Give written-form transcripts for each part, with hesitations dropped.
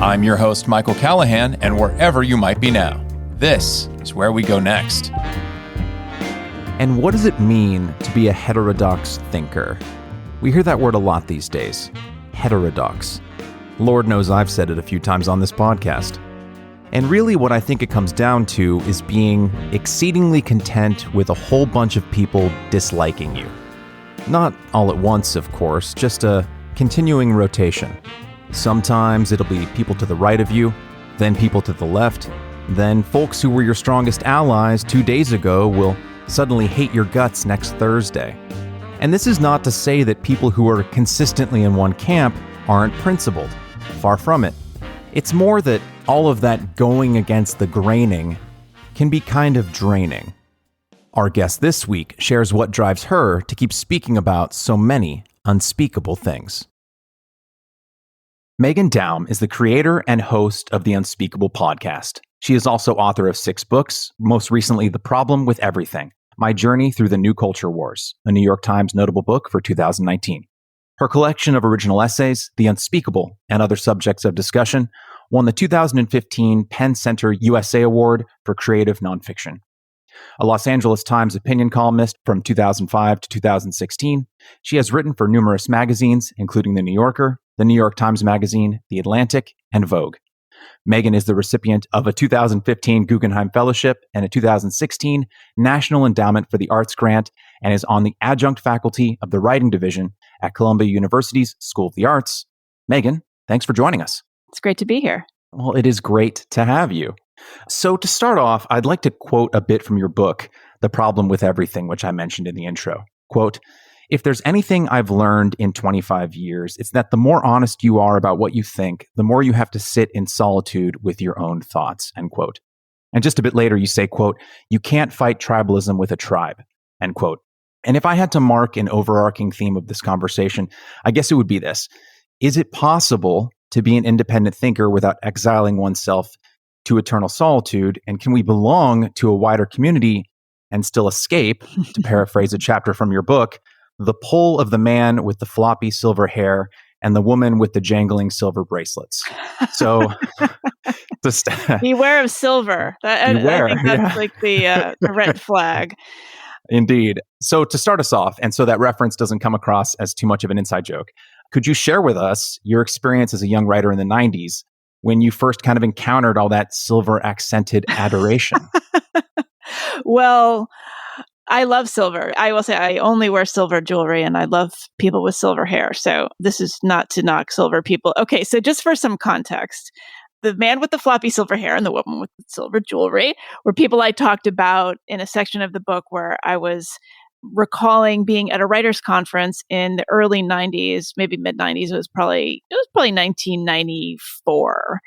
I'm your host, Michael Callahan, and wherever you might be now, this is where we go next. And what does it mean to be a heterodox thinker? We hear that word a lot these days, heterodox. Lord knows I've said it a few times on this podcast. And really what I think it comes down to is being exceedingly content with a whole bunch of people disliking you. Not all at once, of course, just a continuing rotation. Sometimes it'll be people to the right of you, then people to the left, then folks who were your strongest allies 2 days ago will suddenly hate your guts next Thursday. And this is not to say that people who are consistently in one camp aren't principled. Far from it. It's more that all of that going against the graining can be kind of draining. Our guest this week shares what drives her to keep speaking about so many unspeakable things. Meghan Daum is the creator and host of the Unspeakable podcast. She is also author of 6 books, most recently The Problem with Everything, My Journey Through the New Culture Wars, a New York Times notable book for 2019. Her collection of original essays, The Unspeakable and Other Subjects of Discussion, won the 2015 Penn Center USA Award for Creative Nonfiction. A Los Angeles Times opinion columnist from 2005 to 2016, she has written for numerous magazines, including The New Yorker, The New York Times Magazine, The Atlantic, and Vogue. Meghan is the recipient of a 2015 Guggenheim Fellowship and a 2016 National Endowment for the Arts grant, and is on the adjunct faculty of the Writing Division at Columbia University's School of the Arts. Meghan, thanks for joining us. It's great to be here. Well, it is great to have you. So to start off, I'd like to quote a bit from your book, The Problem with Everything, which I mentioned in the intro. Quote, "If there's anything I've learned in 25 years, it's that the more honest you are about what you think, the more you have to sit in solitude with your own thoughts," end quote. And just a bit later, you say, quote, "You can't fight tribalism with a tribe," end quote. And if I had to mark an overarching theme of this conversation, I guess it would be this. Is it possible to be an independent thinker without exiling oneself to eternal solitude? And can we belong to a wider community and still escape, to paraphrase a chapter from your book, the pull of the man with the floppy silver hair and the woman with the jangling silver bracelets? So, beware of silver. Beware, I think that's like the red flag. Indeed. So to start us off, and so that reference doesn't come across as too much of an inside joke, could you share with us your experience as a young writer in the 90s when you first kind of encountered all that silver accented adoration? Well, I love silver. I will say I only wear silver jewelry and I love people with silver hair. So this is not to knock silver people. Okay, so just for some context, the man with the floppy silver hair and the woman with the silver jewelry were people I talked about in a section of the book where I was recalling being at a writers' conference in the early 90s, maybe mid 90s. It was probably 1994.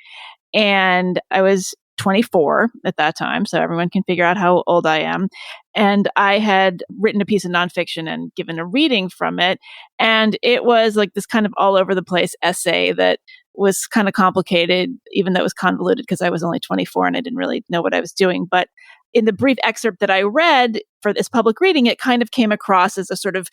And I was 24 at that time, so everyone can figure out how old I am. And I had written a piece of nonfiction and given a reading from it. And it was like this kind of all over the place essay that was kind of complicated, even though it was convoluted because I was only 24 and I didn't really know what I was doing. But in the brief excerpt that I read for this public reading, it kind of came across as a sort of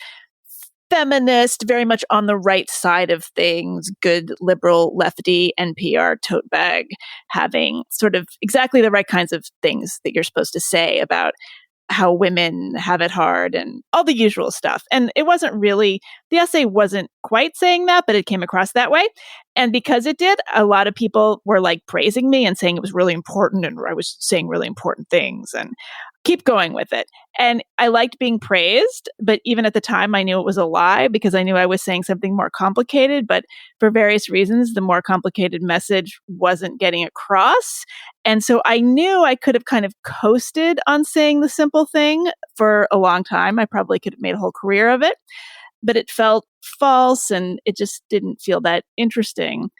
feminist, very much on the right side of things, good liberal lefty NPR tote bag, having sort of exactly the right kinds of things that you're supposed to say about how women have it hard and all the usual stuff. And it wasn't really, the essay wasn't quite saying that, but it came across that way. And because it did, a lot of people were like praising me and saying it was really important and I was saying really important things and keep going with it. And I liked being praised, but even at the time I knew it was a lie because I knew I was saying something more complicated, but for various reasons, the more complicated message wasn't getting across. And so I knew I could have kind of coasted on saying the simple thing for a long time. I probably could have made a whole career of it, but it felt false and it just didn't feel that interesting.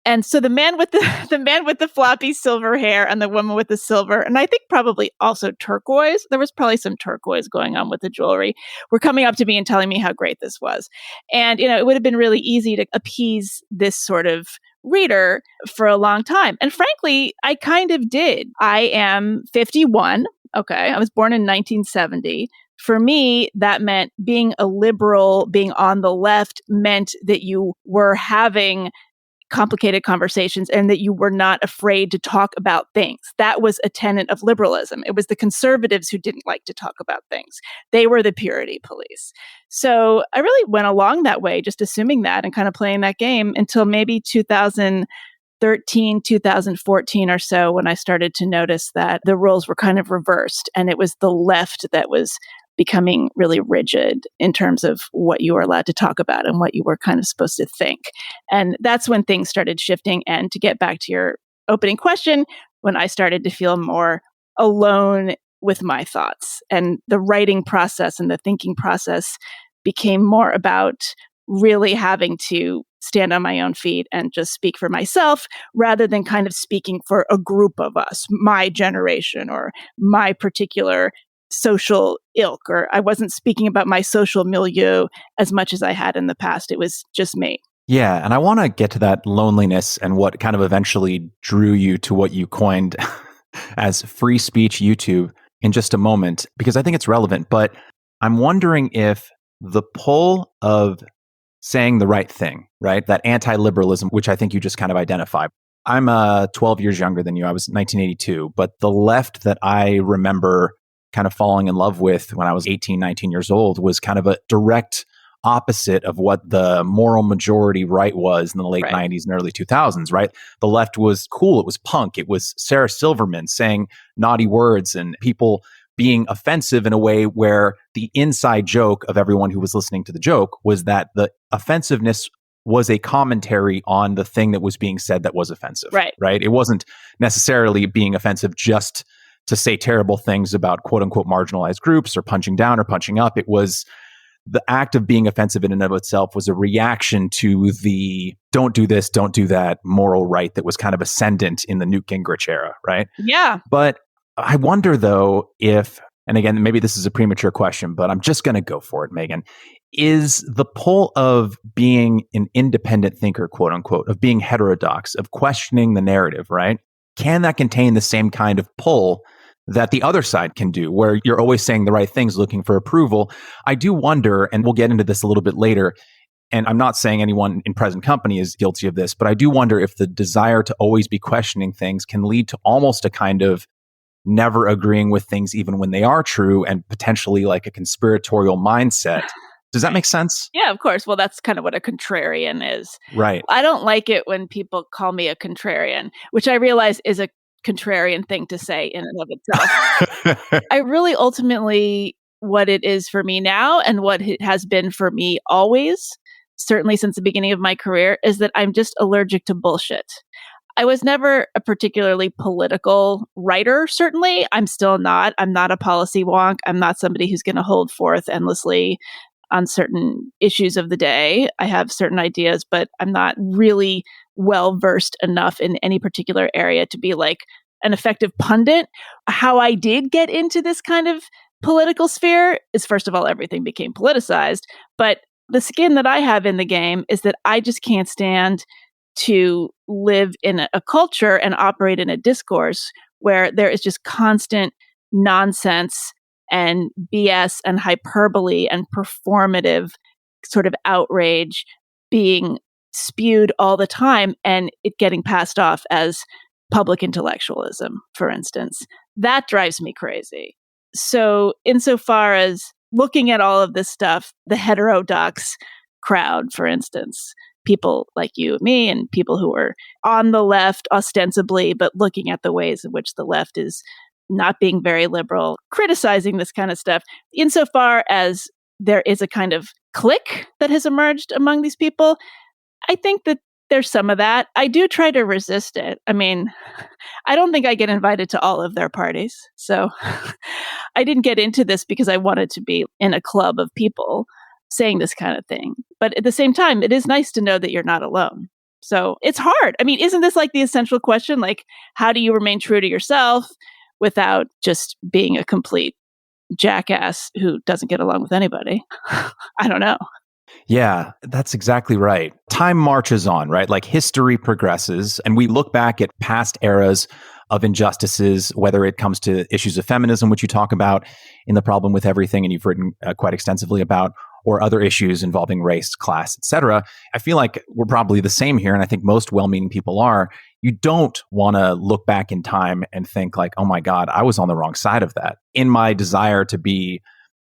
And so the man with the floppy silver hair and the woman with the silver, and I think probably also turquoise, there was probably some turquoise going on with the jewelry, were coming up to me and telling me how great this was. And, it would have been really easy to appease this sort of reader for a long time. And frankly, I kind of did. I am 51. Okay. I was born in 1970. For me, that meant being a liberal, being on the left meant that you were having complicated conversations and that you were not afraid to talk about things. That was a tenet of liberalism. It was the conservatives who didn't like to talk about things. They were the purity police. So I really went along that way, just assuming that and kind of playing that game until maybe 2013, 2014 or so, when I started to notice that the roles were kind of reversed and it was the left that was becoming really rigid in terms of what you were allowed to talk about and what you were kind of supposed to think. And that's when things started shifting. And to get back to your opening question, when I started to feel more alone with my thoughts, and the writing process and the thinking process became more about really having to stand on my own feet and just speak for myself rather than kind of speaking for a group of us, my generation or my particular social ilk, or I wasn't speaking about my social milieu as much as I had in the past. It was just me. Yeah. And I want to get to that loneliness and what kind of eventually drew you to what you coined as free speech YouTube in just a moment, because I think it's relevant. But I'm wondering if the pull of saying the right thing, right? That anti-liberalism, which I think you just kind of identified. I'm 12 years younger than you. I was 1982, but the left that I remember kind of falling in love with when I was 18, 19 years old was kind of a direct opposite of what the moral majority right was in the late 90s and early 2000s, right? The left was cool. It was punk. It was Sarah Silverman saying naughty words and people being offensive in a way where the inside joke of everyone who was listening to the joke was that the offensiveness was a commentary on the thing that was being said that was offensive, right? It wasn't necessarily being offensive just to say terrible things about quote unquote marginalized groups or punching down or punching up. It was the act of being offensive in and of itself was a reaction to the don't do this, don't do that moral right that was kind of ascendant in the Newt Gingrich era, right? Yeah. But I wonder though if, and again, maybe this is a premature question, but I'm just going to go for it, Meghan. Is the pull of being an independent thinker, quote unquote, of being heterodox, of questioning the narrative, right? Can that contain the same kind of pull that the other side can do, where you're always saying the right things, looking for approval? I do wonder, and we'll get into this a little bit later, and I'm not saying anyone in present company is guilty of this, but I do wonder if the desire to always be questioning things can lead to almost a kind of never agreeing with things even when they are true, and potentially like a conspiratorial mindset. Does that make sense? Yeah, of course. Well, that's kind of what a contrarian is. Right. I don't like it when people call me a contrarian, which I realize is a contrarian thing to say in and of itself. I really ultimately, what it is for me now and what it has been for me always, certainly since the beginning of my career, is that I'm just allergic to bullshit. I was never a particularly political writer, certainly. I'm still not. I'm not a policy wonk. I'm not somebody who's going to hold forth endlessly on certain issues of the day. I have certain ideas, but I'm not really well versed enough in any particular area to be like an effective pundit. How I did get into this kind of political sphere is, first of all, everything became politicized. But the skin that I have in the game is that I just can't stand to live in a culture and operate in a discourse where there is just constant nonsense and BS and hyperbole and performative sort of outrage being spewed all the time, and it getting passed off as public intellectualism, for instance. That drives me crazy. So insofar as looking at all of this stuff, the heterodox crowd, for instance, people like you and me and people who are on the left ostensibly, but looking at the ways in which the left is not being very liberal, criticizing this kind of stuff, insofar as there is a kind of clique that has emerged among these people, I think that there's some of that. I do try to resist it. I mean, I don't think I get invited to all of their parties. So I didn't get into this because I wanted to be in a club of people saying this kind of thing. But at the same time, it is nice to know that you're not alone. So it's hard. I mean, isn't this like the essential question? Like, how do you remain true to yourself without just being a complete jackass who doesn't get along with anybody? I don't know. Yeah, that's exactly right. Time marches on, right? Like history progresses, and we look back at past eras of injustices, whether it comes to issues of feminism, which you talk about in The Problem with Everything, and you've written quite extensively about, or other issues involving race, class, etc. I feel like we're probably the same here, and I think most well-meaning people are. You don't want to look back in time and think like, oh my God, I was on the wrong side of that. In my desire to be,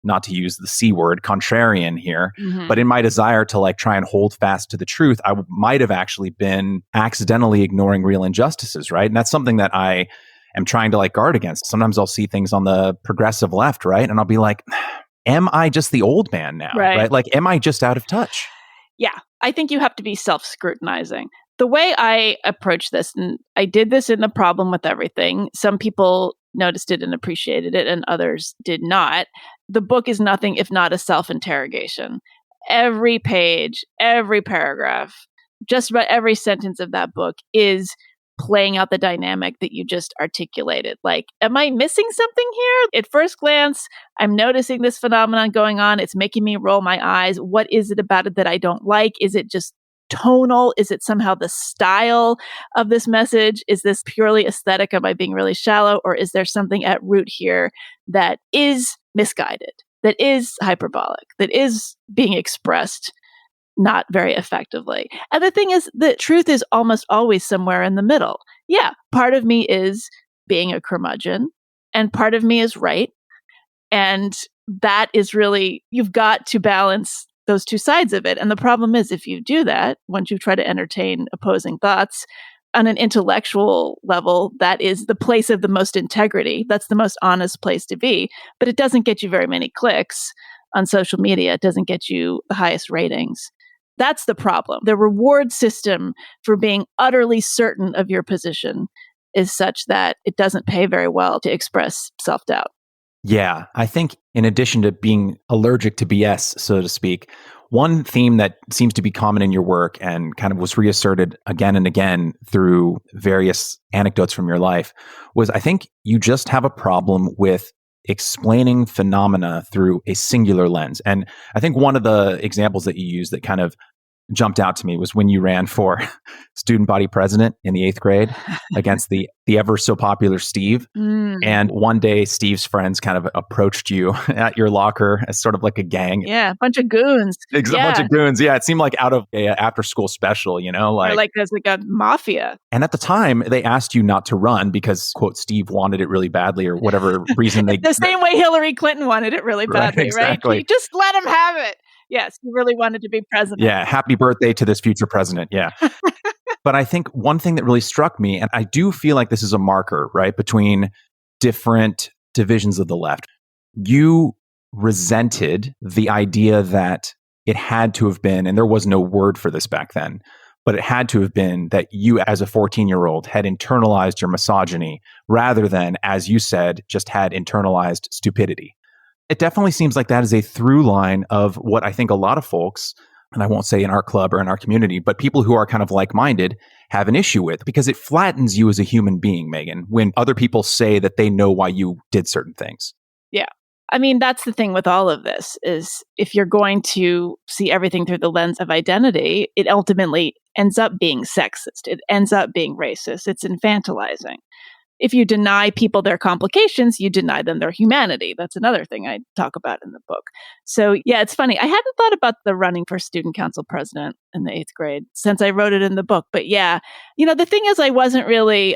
not to use the C word, contrarian here, but in my desire to like try and hold fast to the truth, I might have actually been accidentally ignoring real injustices, right? And that's something that I am trying to like guard against. Sometimes I'll see things on the progressive left, right? And I'll be like, am I just the old man now, right? Like, am I just out of touch? Yeah, I think you have to be self-scrutinizing. The way I approach this, and I did this in The Problem with Everything, some people noticed it and appreciated it, and others did not. The book is nothing if not a self-interrogation. Every page, every paragraph, just about every sentence of that book is playing out the dynamic that you just articulated. Like, am I missing something here? At first glance, I'm noticing this phenomenon going on. It's making me roll my eyes. What is it about it that I don't like? Is it just tonal? Is it somehow the style of this message? Is this purely aesthetic? Am I being really shallow? Or is there something at root here that is misguided, that is hyperbolic, that is being expressed not very effectively? And the thing is, the truth is almost always somewhere in the middle. Yeah, part of me is being a curmudgeon, and part of me is right. And that is really, you've got to balance those two sides of it. And the problem is, if you do that, once you try to entertain opposing thoughts on an intellectual level, that is the place of the most integrity. That's the most honest place to be. But it doesn't get you very many clicks on social media. It doesn't get you the highest ratings. That's the problem. The reward system for being utterly certain of your position is such that it doesn't pay very well to express self-doubt. Yeah, I think in addition to being allergic to BS, so to speak, one theme that seems to be common in your work and kind of was reasserted again and again through various anecdotes from your life was, I think you just have a problem with explaining phenomena through a singular lens. And I think one of the examples that you used that kind of jumped out to me was when you ran for student body president in the 8th grade against the ever so popular Steve. And one day Steve's friends kind of approached you at your locker as sort of like a gang. Yeah, a bunch of goons. A bunch of goons. Yeah, it seemed like out of a after school special, you know, like there's like a mafia. And at the time they asked you not to run because, quote, Steve wanted it really badly or whatever reason they the same way Hillary Clinton wanted it really badly, exactly. Right? Just let him have it. Yes, he really wanted to be president. Yeah, happy birthday to this future president. Yeah. But I think one thing that really struck me, and I do feel like this is a marker, right, between different divisions of the left. You resented the idea that it had to have been, and there was no word for this back then, but it had to have been that you as a 14-year-old had internalized your misogyny rather than, as you said, just had internalized stupidity. It definitely seems like that is a through line of what I think a lot of folks, and I won't say in our club or in our community, but people who are kind of like-minded have an issue with, because it flattens you as a human being, Meghan, when other people say that they know why you did certain things. Yeah. I mean, that's the thing with all of this is if you're going to see everything through the lens of identity, it ultimately ends up being sexist. It ends up being racist. It's infantilizing. If you deny people their complications, you deny them their humanity. That's another thing I talk about in the book. So yeah, it's funny. I hadn't thought about the running for student council president in the 8th grade since I wrote it in the book. But yeah, you know, the thing is I wasn't really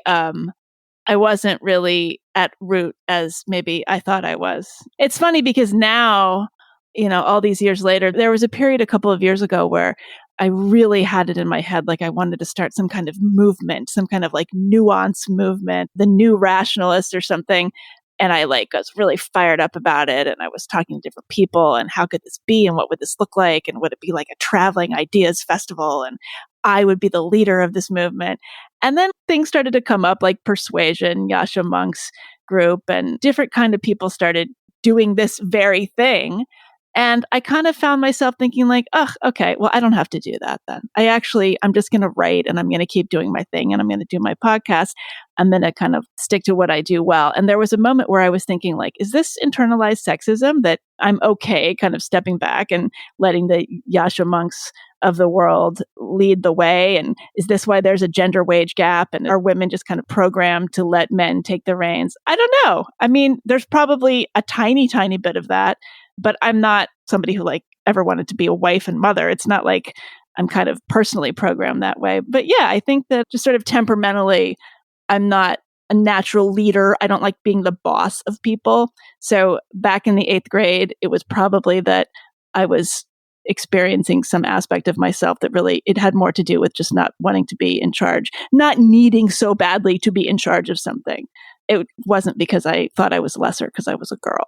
at root as maybe I thought I was. It's funny because now, you know, all these years later, there was a period a couple of years ago where I really had it in my head, like I wanted to start some kind of movement, some kind of like nuance movement, the new rationalist or something. And I was really fired up about it. And I was talking to different people and how could this be? And what would this look like? And would it be like a traveling ideas festival? And I would be the leader of this movement. And then things started to come up like Persuasion, Yasha Monk's group, and different kind of people started doing this very thing. And I kind of found myself thinking like, oh, okay, well, I don't have to do that then. I'm just going to write and I'm going to keep doing my thing and I'm going to do my podcast. I'm going to kind of stick to what I do well. And there was a moment where I was thinking like, is this internalized sexism that I'm okay kind of stepping back and letting the Yasha monks of the world lead the way? And is this why there's a gender wage gap? And are women just kind of programmed to let men take the reins? I don't know. I mean, there's probably a tiny, tiny bit of that, but I'm not somebody who like ever wanted to be a wife and mother. It's not like I'm kind of personally programmed that way. But yeah, I think that just sort of temperamentally, I'm not a natural leader. I don't like being the boss of people. So back in the 8th grade, it was probably that I was experiencing some aspect of myself that really, it had more to do with just not wanting to be in charge, not needing so badly to be in charge of something. It wasn't because I thought I was lesser because I was a girl.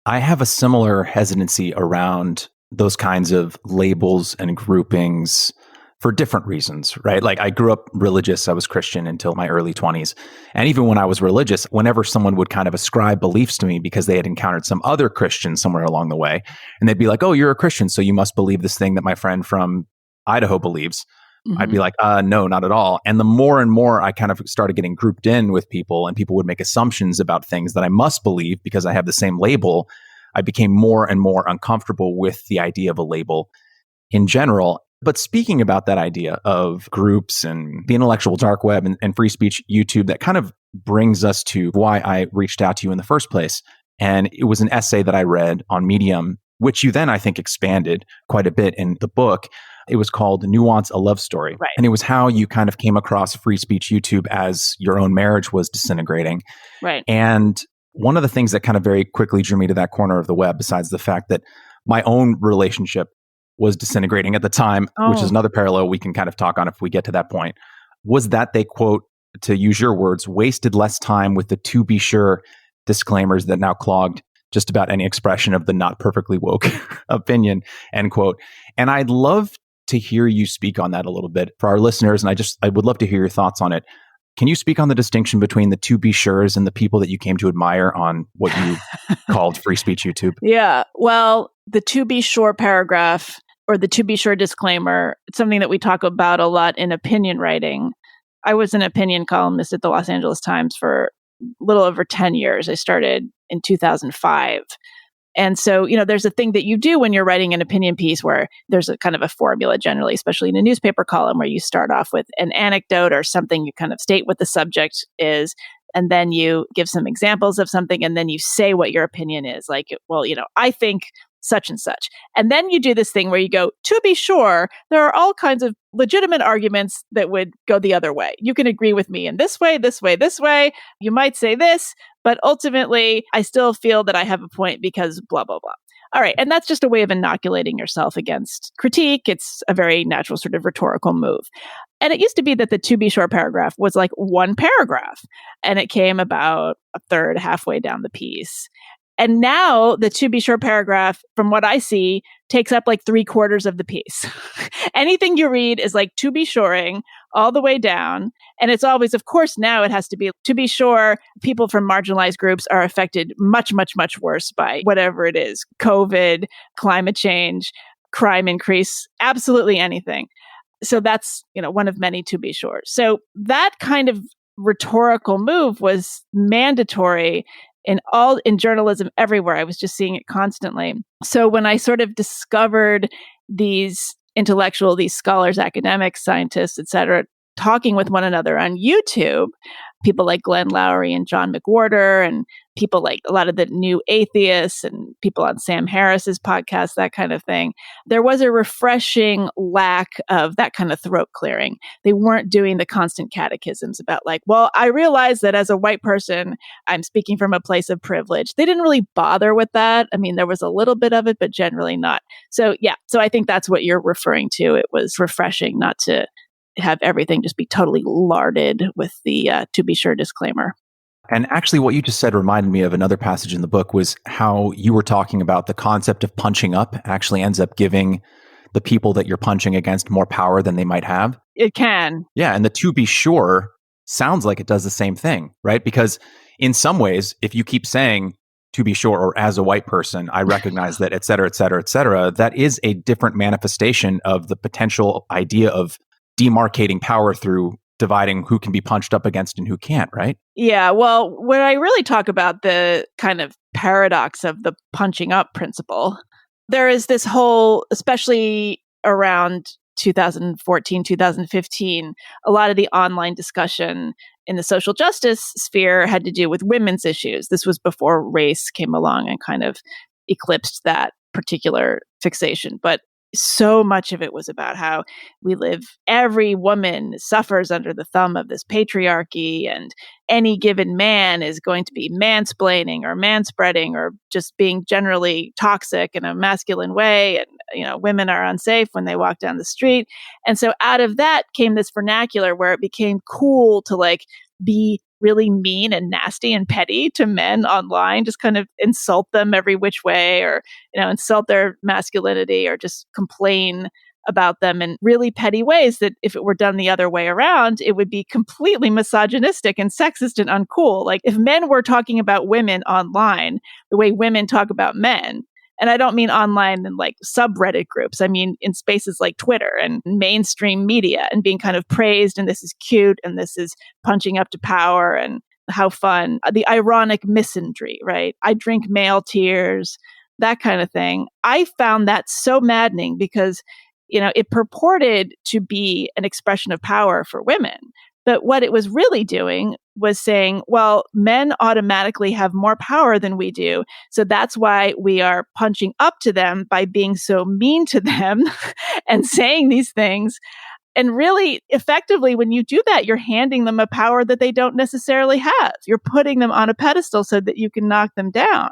I have a similar hesitancy around those kinds of labels and groupings for different reasons, right? Like I grew up religious. I was Christian until my early 20s. And even when I was religious, whenever someone would kind of ascribe beliefs to me because they had encountered some other Christian somewhere along the way, and they'd be like, oh, you're a Christian, so you must believe this thing that my friend from Idaho believes. Mm-hmm. I'd be like, no, not at all. And the more and more I kind of started getting grouped in with people and people would make assumptions about things that I must believe because I have the same label, I became more and more uncomfortable with the idea of a label in general. But speaking about that idea of groups and the intellectual dark web and free speech YouTube, that kind of brings us to why I reached out to you in the first place. And it was an essay that I read on Medium, which you then, I think, expanded quite a bit in the book. It was called Nuance, a Love Story. Right. And it was how you kind of came across free speech YouTube as your own marriage was disintegrating. Right. And one of the things that kind of very quickly drew me to that corner of the web, besides the fact that my own relationship was disintegrating at the time, which is another parallel we can kind of talk on if we get to that point, was that they, quote, to use your words, wasted less time with the to be sure disclaimers that now clogged just about any expression of the not perfectly woke opinion, end quote. And I'd love to hear you speak on that a little bit for our listeners. And I would love to hear your thoughts on it. Can you speak on the distinction between the to be sures and the people that you came to admire on what you called free speech YouTube? Yeah. Well, the to be sure paragraph or the to be sure disclaimer, it's something that we talk about a lot in opinion writing. I was an opinion columnist at the Los Angeles Times for a little over 10 years. I started in 2005. And so, there's a thing that you do when you're writing an opinion piece where there's a kind of a formula generally, especially in a newspaper column, where you start off with an anecdote or something, you kind of state what the subject is, and then you give some examples of something, and then you say what your opinion is. Like, well, I think such and such. And then you do this thing where you go, to be sure, there are all kinds of legitimate arguments that would go the other way. You can agree with me in this way, this way, this way. You might say this, but ultimately, I still feel that I have a point because blah, blah, blah. All right. And that's just a way of inoculating yourself against critique. It's a very natural sort of rhetorical move. And it used to be that the to be sure paragraph was like one paragraph, and it came about a third, halfway down the piece. And now the to be sure paragraph, from what I see, takes up like 3/4 of the piece. Anything you read is like to be suring all the way down. And it's always, of course, now it has to be sure people from marginalized groups are affected much, much, much worse by whatever it is, COVID, climate change, crime increase, absolutely anything. So that's, one of many to be sure. So that kind of rhetorical move was mandatory in journalism everywhere. I was just seeing it constantly. So when I sort of discovered these scholars, academics, scientists, et cetera, talking with one another on YouTube, people like Glenn Lowry and John McWhorter, and people like a lot of the new atheists and people on Sam Harris's podcast, that kind of thing. There was a refreshing lack of that kind of throat clearing. They weren't doing the constant catechisms about like, well, I realize that as a white person, I'm speaking from a place of privilege. They didn't really bother with that. I mean, there was a little bit of it, but generally not. So yeah, so I think that's what you're referring to. It was refreshing not to have everything just be totally larded with the to be sure disclaimer. And actually what you just said reminded me of another passage in the book, was how you were talking about the concept of punching up actually ends up giving the people that you're punching against more power than they might have. It can. Yeah. And the to be sure sounds like it does the same thing, right? Because in some ways, if you keep saying to be sure, or as a white person, I recognize that, et cetera, et cetera, et cetera. That is a different manifestation of the potential idea of demarcating power through dividing who can be punched up against and who can't, right? Yeah, well, when I really talk about the kind of paradox of the punching up principle, there is this whole, especially around 2014, 2015, a lot of the online discussion in the social justice sphere had to do with women's issues. This was before race came along and kind of eclipsed that particular fixation. But so much of it was about how every woman suffers under the thumb of this patriarchy, and any given man is going to be mansplaining or manspreading or just being generally toxic in a masculine way. And, women are unsafe when they walk down the street. And so out of that came this vernacular where it became cool to be really mean and nasty and petty to men online, just kind of insult them every which way, or, insult their masculinity, or just complain about them in really petty ways that if it were done the other way around, it would be completely misogynistic and sexist and uncool. Like if men were talking about women online the way women talk about men, and I don't mean online in subreddit groups. I mean in spaces like Twitter and mainstream media, and being kind of praised, and this is cute, and this is punching up to power, and how fun. The ironic misandry, right? I drink male tears, that kind of thing. I found that so maddening because, it purported to be an expression of power for women. But what it was really doing was saying, well, men automatically have more power than we do. So that's why we are punching up to them by being so mean to them and saying these things. And really, effectively, when you do that, you're handing them a power that they don't necessarily have. You're putting them on a pedestal so that you can knock them down.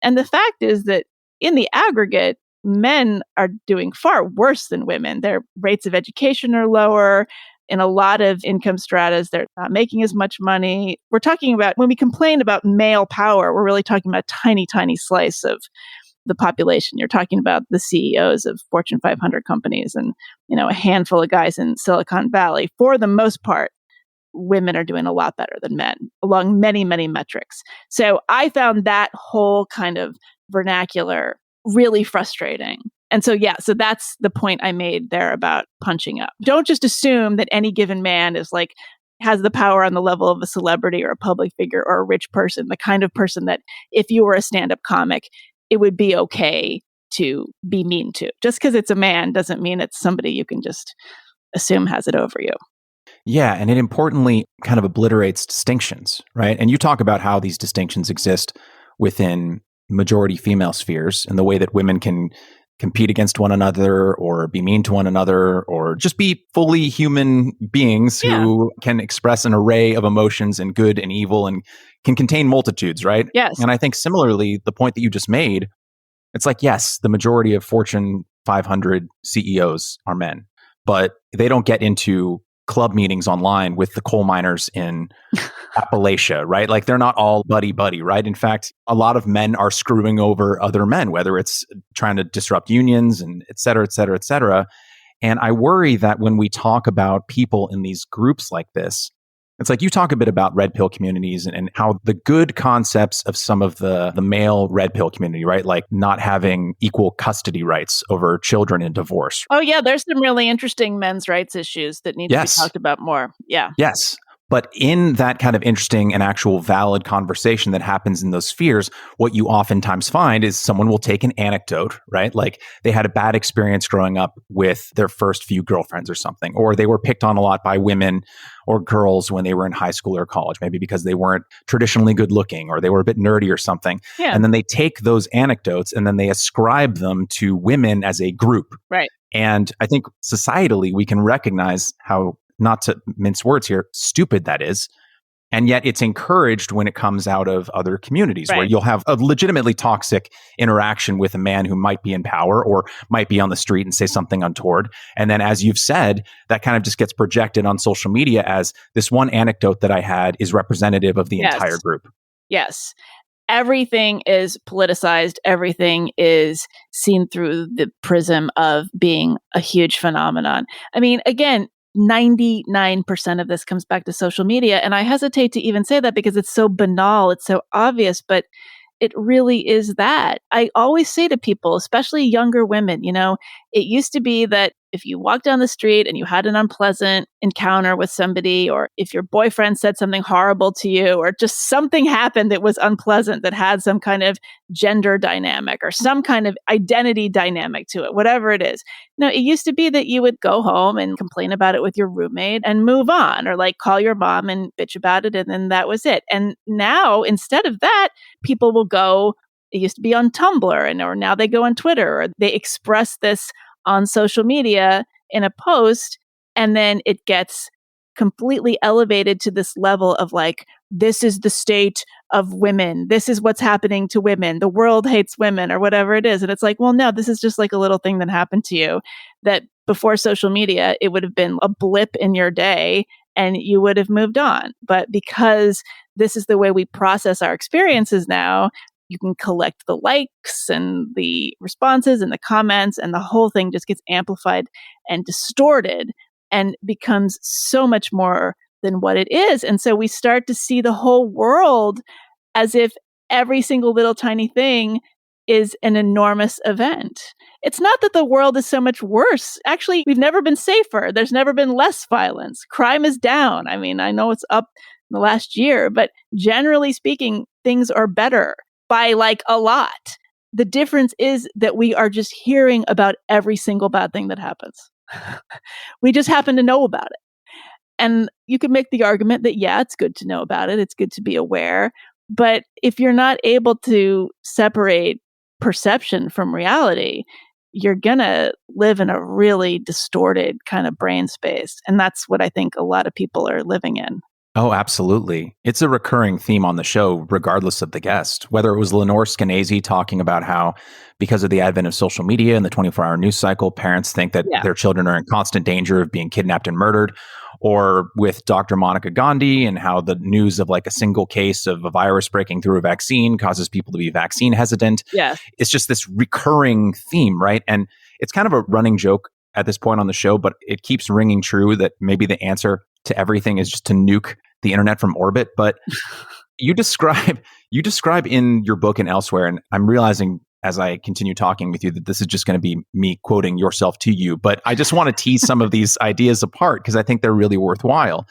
And the fact is that in the aggregate, men are doing far worse than women. Their rates of education are lower. In a lot of income stratas, they're not making as much money. We're talking about, when we complain about male power, we're really talking about a tiny, tiny slice of the population. You're talking about the CEOs of Fortune 500 companies and, a handful of guys in Silicon Valley. For the most part, women are doing a lot better than men along many, many metrics. So I found that whole kind of vernacular really frustrating. And so that's the point I made there about punching up. Don't just assume that any given man is has the power on the level of a celebrity or a public figure or a rich person, the kind of person that if you were a stand-up comic, it would be okay to be mean to. Just because it's a man doesn't mean it's somebody you can just assume has it over you. Yeah, and it importantly kind of obliterates distinctions, right? And you talk about how these distinctions exist within majority female spheres and the way that women can compete against one another or be mean to one another or just be fully human beings who can express an array of emotions and good and evil and can contain multitudes, right? Yes. And I think similarly, the point that you just made, it's yes, the majority of Fortune 500 CEOs are men, but they don't get into club meetings online with the coal miners in Appalachia, right? They're not all buddy-buddy, right? In fact, a lot of men are screwing over other men, whether it's trying to disrupt unions and et cetera, et cetera, et cetera. And I worry that when we talk about people in these groups like this, it's you talk a bit about red pill communities and how the good concepts of some of the male red pill community, right? Not having equal custody rights over children in divorce. Oh, yeah. There's some really interesting men's rights issues that need to be talked about more. Yeah. Yes. But in that kind of interesting and actual valid conversation that happens in those spheres, what you oftentimes find is someone will take an anecdote, right? They had a bad experience growing up with their first few girlfriends or something, or they were picked on a lot by women or girls when they were in high school or college, maybe because they weren't traditionally good looking or they were a bit nerdy or something. Yeah. And then they take those anecdotes and then they ascribe them to women as a group. Right. And I think societally, we can recognize how, not to mince words here, stupid that is. And yet it's encouraged when it comes out of other communities where you'll have a legitimately toxic interaction with a man who might be in power or might be on the street and say something untoward. And then, as you've said, that kind of just gets projected on social media as this one anecdote that I had is representative of the entire group. Yes. Everything is politicized. Everything is seen through the prism of being a huge phenomenon. I mean, again, 99% of this comes back to social media. And I hesitate to even say that because it's so banal, it's so obvious, but it really is that. I always say to people, especially younger women, it used to be that if you walked down the street and you had an unpleasant encounter with somebody, or if your boyfriend said something horrible to you, or just something happened that was unpleasant that had some kind of gender dynamic or some kind of identity dynamic to it, whatever it is. It used to be that you would go home and complain about it with your roommate and move on, or like call your mom and bitch about it, and then that was it. And now, instead of that, people will go, it used to be on Tumblr, or now they go on Twitter, or they express this on social media in a post, and then it gets completely elevated to this level of like, this is the state of women. This is what's happening to women. The world hates women, or whatever it is. And it's like, well, no, this is just like a little thing that happened to you that before social media, it would have been a blip in your day and you would have moved on. But because this is the way we process our experiences now, you can collect the likes and the responses and the comments, and the whole thing just gets amplified and distorted and becomes so much more than what it is. And so we start to see the whole world as if every single little tiny thing is an enormous event. It's not that the world is so much worse. Actually, we've never been safer. There's never been less violence. Crime is down. I mean, I know it's up in the last year, but generally speaking, things are better by like a lot. The difference is that we are just hearing about every single bad thing that happens. We just happen to know about it. And you could make the argument that, yeah, it's good to know about it. It's good to be aware. But if you're not able to separate perception from reality, you're going to live in a really distorted kind of brain space. And that's what I think a lot of people are living in. Oh, absolutely. It's a recurring theme on the show, regardless of the guest. Whether it was Lenore Skenazy talking about how, because of the advent of social media and the 24-hour news cycle, parents think that their children are in constant danger of being kidnapped and murdered, or with Dr. Monica Gandhi and how the news of like a single case of a virus breaking through a vaccine causes people to be vaccine hesitant. Yeah. It's just this recurring theme, right? And it's kind of a running joke at this point on the show, but it keeps ringing true that maybe the answer to everything is just to nuke the internet from orbit. But you describe in your book and elsewhere, and I'm realizing as I continue talking with you that this is just going to be me quoting yourself to you, but I just want to tease some of these ideas apart because I think they're really worthwhile.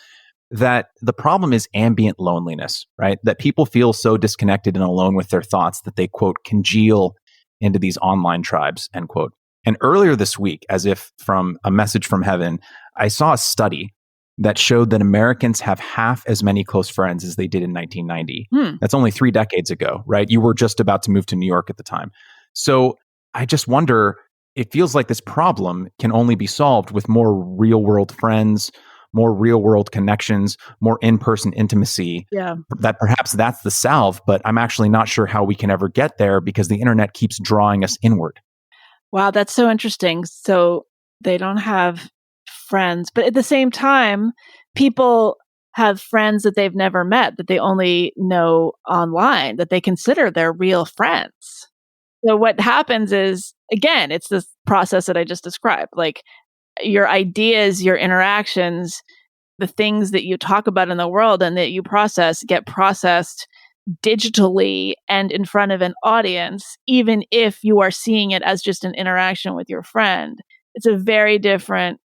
That the problem is ambient loneliness, right? That people feel so disconnected and alone with their thoughts that they, quote, congeal into these online tribes, end quote. And earlier this week, as if from a message from heaven, I saw a study that showed that Americans have half as many close friends as they did in 1990. That's only 3 decades ago, right? You were just about to move to New York at the time. So I just wonder, it feels like this problem can only be solved with more real world friends, more real world connections, more in-person intimacy. Yeah. That perhaps that's the salve, but I'm actually not sure how we can ever get there because the internet keeps drawing us inward. Wow, that's so interesting. So they don't have friends, but at the same time, people have friends that they've never met, that they only know online, that they consider their real friends. So what happens is, again, it's this process that I just described. Like your ideas, your interactions, the things that you talk about in the world and that you process get processed digitally and in front of an audience, even if you are seeing it as just an interaction with your friend. It's a very different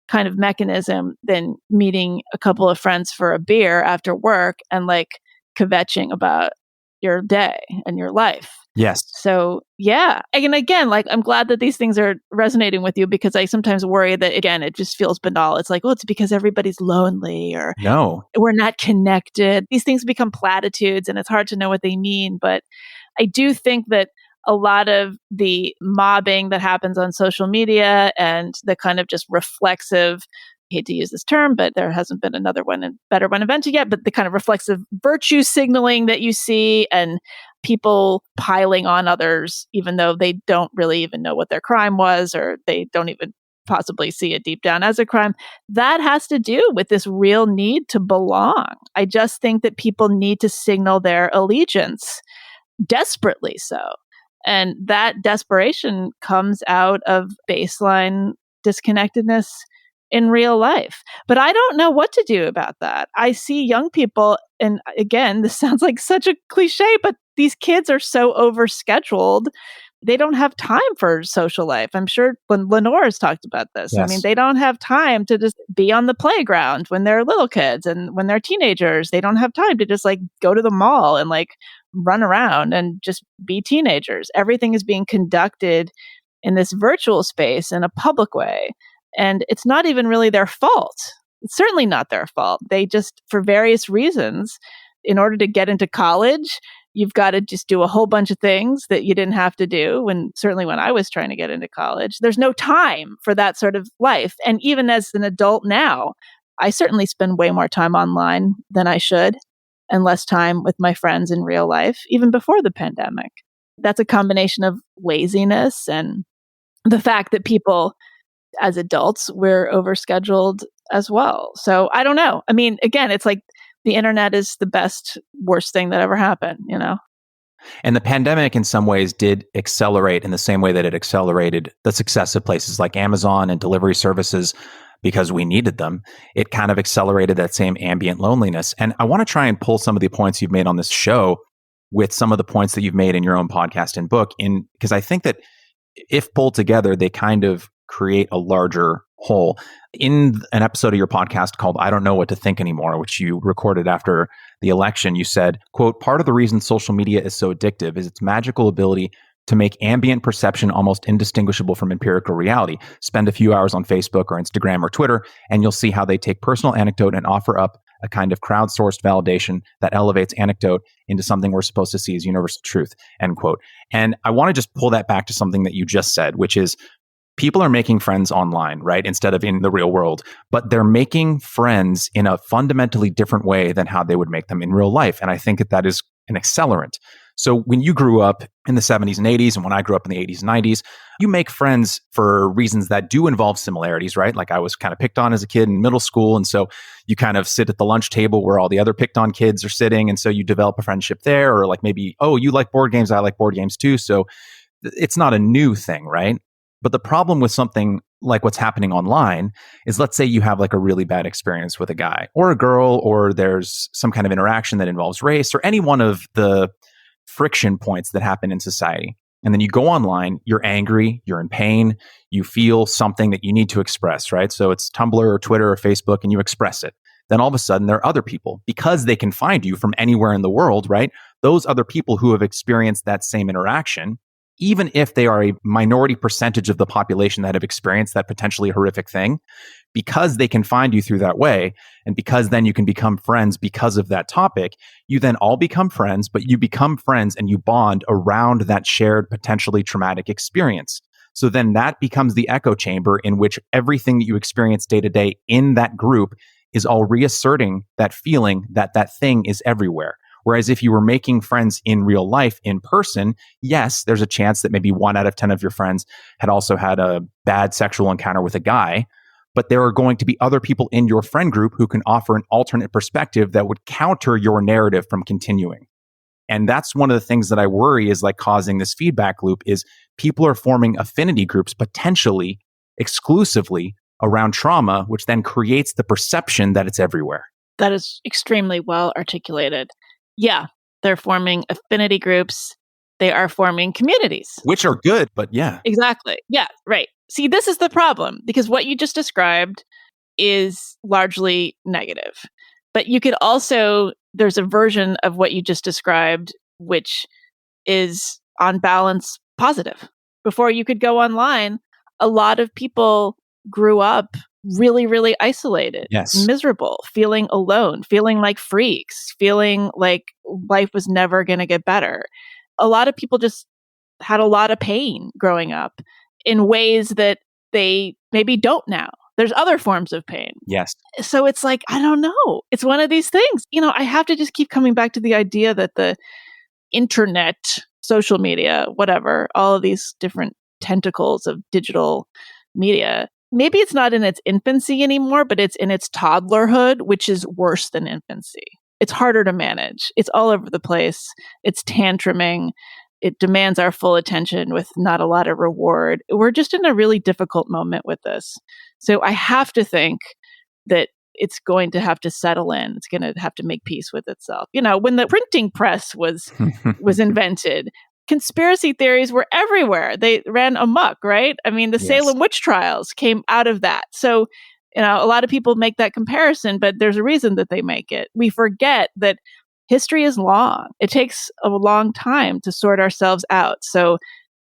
kind of mechanism than meeting a couple of friends for a beer after work and like kvetching about your day and your life. Yes. So yeah. And again, like I'm glad that these things are resonating with you because I sometimes worry that, again, it just feels banal. It's like, oh, it's because everybody's lonely or no, we're not connected. These things become platitudes and it's hard to know what they mean. But I do think that a lot of the mobbing that happens on social media and the kind of just reflexive, I hate to use this term, but there hasn't been another one and better one invented yet, but the kind of reflexive virtue signaling that you see and people piling on others, even though they don't really even know what their crime was, or they don't even possibly see it deep down as a crime, that has to do with this real need to belong. I just think that people need to signal their allegiance, desperately so. And that desperation comes out of baseline disconnectedness in real life. But I don't know what to do about that. I see young people, and again, this sounds like such a cliche, but these kids are so overscheduled. They don't have time for social life. I'm sure when Lenore has talked about this, I mean, Yes. they don't have time to just be on the playground when they're little kids, and when they're teenagers, they don't have time to just like go to the mall and like run around and just be teenagers. Everything is being conducted in this virtual space in a public way. And it's not even really their fault. It's certainly not their fault. They just, for various reasons, in order to get into college, you've got to just do a whole bunch of things that you didn't have to do certainly when I was trying to get into college. There's no time for that sort of life. And even as an adult now, I certainly spend way more time online than I should, and less time with my friends in real life, even before the pandemic. That's a combination of laziness and the fact that people, as adults, we're overscheduled as well. So I don't know. I mean, again, it's like the internet is the worst thing that ever happened, you know? And the pandemic in some ways did accelerate in the same way that it accelerated the success of places like Amazon and delivery services because we needed them. It kind of accelerated that same ambient loneliness. And I want to try and pull some of the points you've made on this show with some of the points that you've made in your own podcast and book, because I think that if pulled together, they kind of create a larger whole. In an episode of your podcast called I Don't Know What to Think Anymore, which you recorded after the election, you said, quote, "Part of the reason social media is so addictive is its magical ability to make ambient perception almost indistinguishable from empirical reality. Spend a few hours on Facebook or Instagram or Twitter, and you'll see how they take personal anecdote and offer up a kind of crowdsourced validation that elevates anecdote into something we're supposed to see as universal truth," end quote. And I want to just pull that back to something that you just said, which is people are making friends online, right? Instead of in the real world, but they're making friends in a fundamentally different way than how they would make them in real life. And I think that is an accelerant. So when you grew up in the 70s and 80s, and when I grew up in the 80s and 90s, you make friends for reasons that do involve similarities, right? Like I was kind of picked on as a kid in middle school. And so you kind of sit at the lunch table where all the other picked on kids are sitting. And so you develop a friendship there, or like maybe, oh, you like board games, I like board games too. So it's not a new thing, right? But the problem with something like what's happening online is, let's say you have like a really bad experience with a guy or a girl, or there's some kind of interaction that involves race or any one of the friction points that happen in society. And then you go online, you're angry, you're in pain, you feel something that you need to express, right? So it's Tumblr or Twitter or Facebook, and you express it. Then all of a sudden there are other people, because they can find you from anywhere in the world, right? Those other people who have experienced that same interaction, even if they are a minority percentage of the population that have experienced that potentially horrific thing, because they can find you through that way, and because then you can become friends because of that topic, you then all become friends, but you become friends and you bond around that shared potentially traumatic experience. So then that becomes the echo chamber in which everything that you experience day to day in that group is all reasserting that feeling that that thing is everywhere. Whereas if you were making friends in real life, in person, yes, there's a chance that maybe 1 out of 10 of your friends had also had a bad sexual encounter with a guy. But there are going to be other people in your friend group who can offer an alternate perspective that would counter your narrative from continuing. And that's one of the things that I worry is like causing this feedback loop is people are forming affinity groups potentially exclusively around trauma, which then creates the perception that it's everywhere. That is extremely well articulated. Yeah, they're forming affinity groups. They are forming communities. Which are good, but yeah. Exactly. Yeah, right. See, this is the problem, because what you just described is largely negative. But you could also, there's a version of what you just described, which is on balance positive. Before you could go online, a lot of people grew up really, really isolated, yes, miserable, feeling alone, feeling like freaks, feeling like life was never going to get better. A lot of people just had a lot of pain growing up in ways that they maybe don't now. There's other forms of pain. Yes. So it's like, I don't know. It's one of these things. You know, I have to just keep coming back to the idea that the internet, social media, whatever, all of these different tentacles of digital media, maybe it's not in its infancy anymore, but it's in its toddlerhood, which is worse than infancy. It's harder to manage. It's all over the place. It's tantruming. It demands our full attention with not a lot of reward. We're just in a really difficult moment with this. So I have to think that it's going to have to settle in. It's going to have to make peace with itself. When the printing press was invented, conspiracy theories were everywhere. They ran amok, right? I mean, the Salem witch trials came out of that. So, a lot of people make that comparison, but there's a reason that they make it. We forget that history is long. It takes a long time to sort ourselves out. So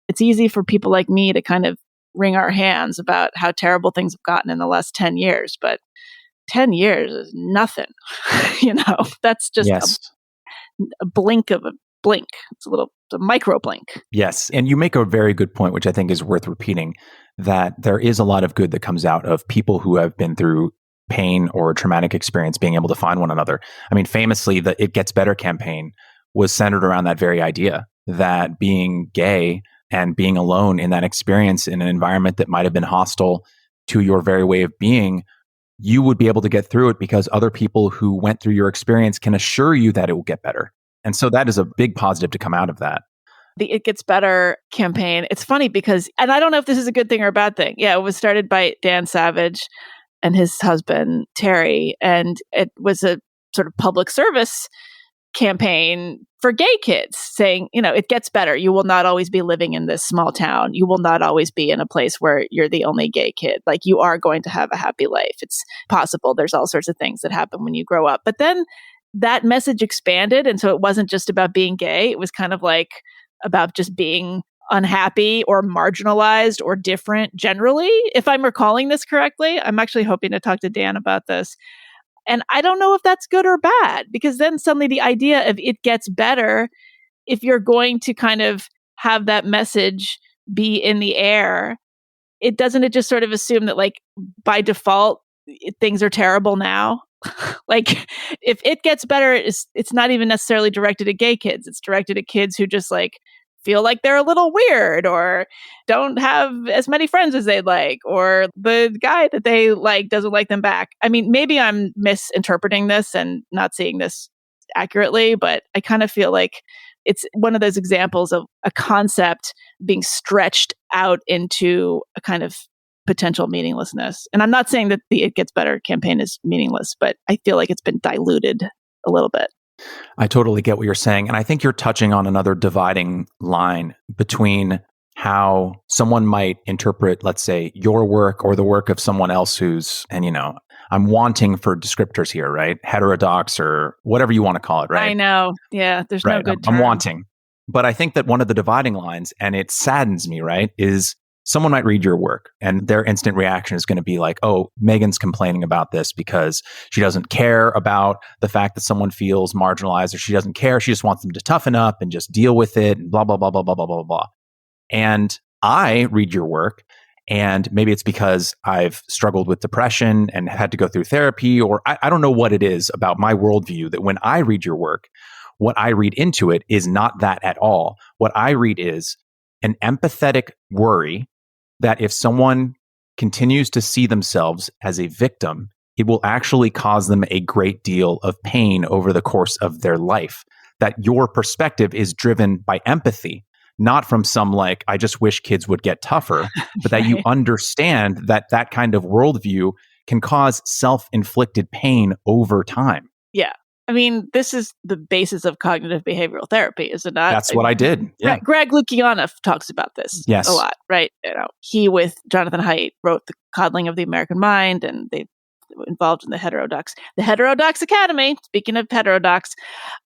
it's easy for people like me to kind of wring our hands about how terrible things have gotten in the last 10 years. But 10 years is nothing. That's just a blink of a blink. It's a micro blink. Yes. And you make a very good point, which I think is worth repeating, that there is a lot of good that comes out of people who have been through pain or traumatic experience being able to find one another. I mean, famously, the It Gets Better campaign was centered around that very idea, that being gay and being alone in that experience in an environment that might have been hostile to your very way of being, you would be able to get through it because other people who went through your experience can assure you that it will get better. And so that is a big positive to come out of that. The It Gets Better campaign, it's funny because, and I don't know if this is a good thing or a bad thing. Yeah, it was started by Dan Savage and his husband, Terry. And it was a sort of public service campaign for gay kids saying, it gets better. You will not always be living in this small town. You will not always be in a place where you're the only gay kid. Like, you are going to have a happy life. It's possible. There's all sorts of things that happen when you grow up. But then that message expanded. And so it wasn't just about being gay. It was kind of like about just being unhappy or marginalized or different generally. If I'm recalling this correctly, I'm actually hoping to talk to Dan about this. And I don't know if that's good or bad, because then suddenly the idea of it gets better, if you're going to kind of have that message be in the air, it just sort of assume that, like, by default, things are terrible now? Like, if it gets better, it's not even necessarily directed at gay kids. It's directed at kids who just like feel like they're a little weird or don't have as many friends as they'd like, or the guy that they like doesn't like them back. I mean, maybe I'm misinterpreting this and not seeing this accurately, but I kind of feel like it's one of those examples of a concept being stretched out into a kind of potential meaninglessness. And I'm not saying that the It Gets Better campaign is meaningless, but I feel like it's been diluted a little bit. I totally get what you're saying. And I think you're touching on another dividing line between how someone might interpret, let's say, your work or the work of someone else I'm wanting for descriptors here, right? Heterodox or whatever you want to call it, right? I know. Yeah, there's no good term. I'm wanting. But I think that one of the dividing lines, and it saddens me, right, is someone might read your work and their instant reaction is going to be like, oh, Meghan's complaining about this because she doesn't care about the fact that someone feels marginalized, or she doesn't care. She just wants them to toughen up and just deal with it and blah, blah, blah, blah, blah, blah, blah, blah. And I read your work, and maybe it's because I've struggled with depression and had to go through therapy, or I don't know what it is about my worldview that when I read your work, what I read into it is not that at all. What I read is an empathetic worry that if someone continues to see themselves as a victim, it will actually cause them a great deal of pain over the course of their life. That your perspective is driven by empathy, not from some like, I just wish kids would get tougher, but that you understand that that kind of worldview can cause self-inflicted pain over time. Yeah. I mean, this is the basis of cognitive behavioral therapy, is it not? That's what I did. Yeah. Greg Lukianoff talks about this a lot, right? He, with Jonathan Haidt, wrote The Coddling of the American Mind, and they were involved in the Heterodox Academy. Speaking of Heterodox,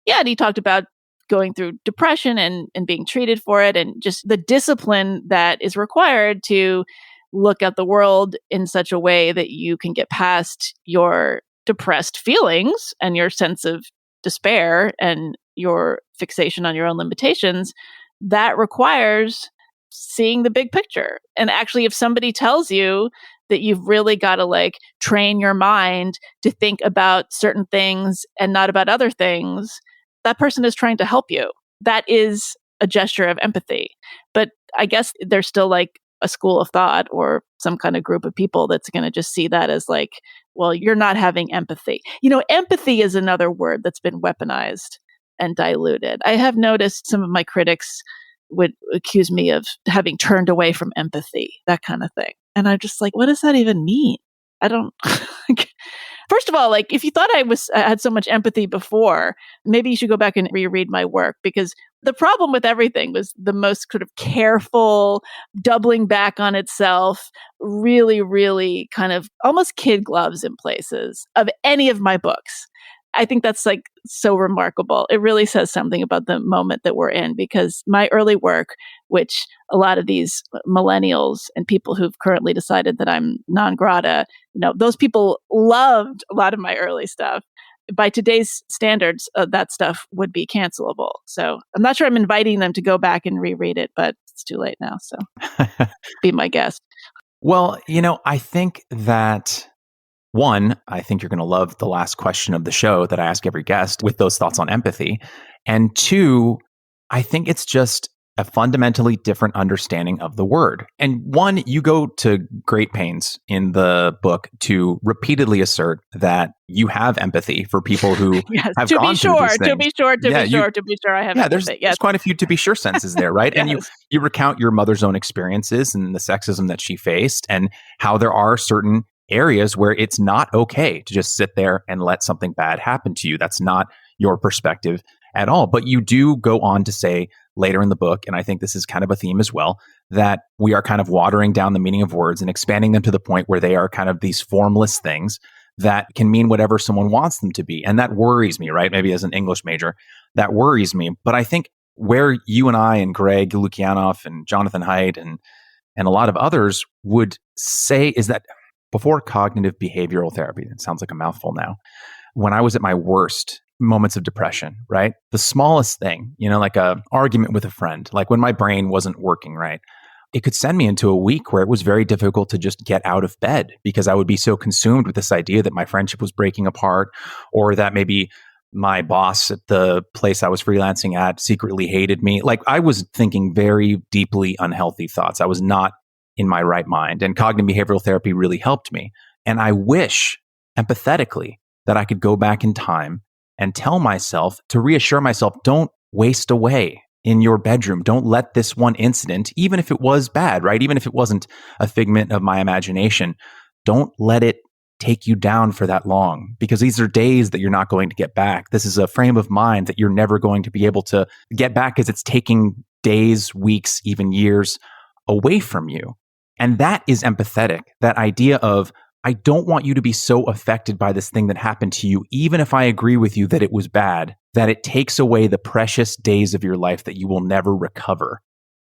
and he talked about going through depression and being treated for it, and just the discipline that is required to look at the world in such a way that you can get past your depressed feelings and your sense of despair and your fixation on your own limitations. That requires seeing the big picture. And actually, if somebody tells you that you've really got to like train your mind to think about certain things and not about other things, that person is trying to help you. That is a gesture of empathy. But I guess there's still like a school of thought or some kind of group of people that's going to just see that as like, well, you're not having empathy. Empathy is another word that's been weaponized and diluted. I have noticed some of my critics would accuse me of having turned away from empathy, that kind of thing. And I'm just like, what does that even mean? I don't. First first of all, like if you thought I had so much empathy before, maybe you should go back and reread my work, because the problem with everything was the most sort of careful doubling back on itself, really, really kind of almost kid gloves in places of any of my books. I think that's like so remarkable. It really says something about the moment that we're in, because my early work, which a lot of these millennials and people who've currently decided that I'm non grata, those people loved a lot of my early stuff. By today's standards, that stuff would be cancelable. So I'm not sure I'm inviting them to go back and reread it, but it's too late now. So be my guest. Well, I think that one, I think you're going to love the last question of the show that I ask every guest with those thoughts on empathy. And two, I think it's just a fundamentally different understanding of the word. And one, you go to great pains in the book to repeatedly assert that you have empathy for people who yes, have gone through these things. To be sure, I have empathy. There's quite a few to be sure senses there, right? Yes. And you recount your mother's own experiences and the sexism that she faced and how there are certain areas where it's not okay to just sit there and let something bad happen to you. That's not your perspective at all. But you do go on to say later in the book, and I think this is kind of a theme as well, that we are kind of watering down the meaning of words and expanding them to the point where they are kind of these formless things that can mean whatever someone wants them to be. And that worries me, right? Maybe as an English major, that worries me. But I think where you and I and Greg Lukianoff and Jonathan Haidt and a lot of others would say is that before cognitive behavioral therapy, it sounds like a mouthful now, when I was at my worst moments of depression, right? The smallest thing, like a argument with a friend, like when my brain wasn't working right, it could send me into a week where it was very difficult to just get out of bed because I would be so consumed with this idea that my friendship was breaking apart, or that maybe my boss at the place I was freelancing at secretly hated me. Like I was thinking very deeply unhealthy thoughts. I was not in my right mind. And cognitive behavioral therapy really helped me. And I wish empathetically that I could go back in time and tell myself to reassure myself, don't waste away in your bedroom. Don't let this one incident, even if it was bad, right? Even if it wasn't a figment of my imagination, don't let it take you down for that long, because these are days that you're not going to get back. This is a frame of mind that you're never going to be able to get back because it's taking days, weeks, even years away from you. And that is empathetic. That idea of, I don't want you to be so affected by this thing that happened to you, even if I agree with you that it was bad, that it takes away the precious days of your life that you will never recover.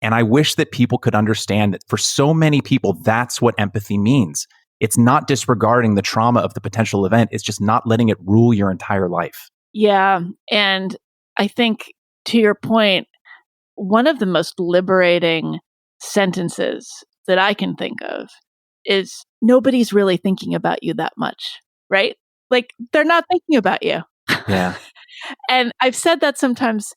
And I wish that people could understand that for so many people, that's what empathy means. It's not disregarding the trauma of the potential event. It's just not letting it rule your entire life. Yeah. And I think to your point, one of the most liberating sentences that I can think of is nobody's really thinking about you that much, right? Like they're not thinking about you. Yeah. And I've said that sometimes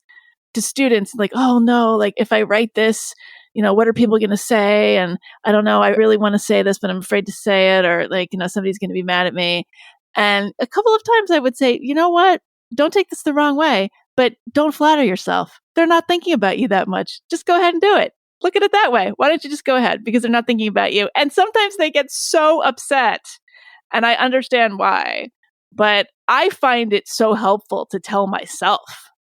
to students, like, oh no, like if I write this, what are people going to say? And I don't know, I really want to say this, but I'm afraid to say it, or like, somebody's going to be mad at me. And a couple of times I would say, you know what? Don't take this the wrong way, but don't flatter yourself. They're not thinking about you that much. Just go ahead and do it. Look at it that way. Why don't you just go ahead? Because they're not thinking about you. And sometimes they get so upset, and I understand why. But I find it so helpful to tell myself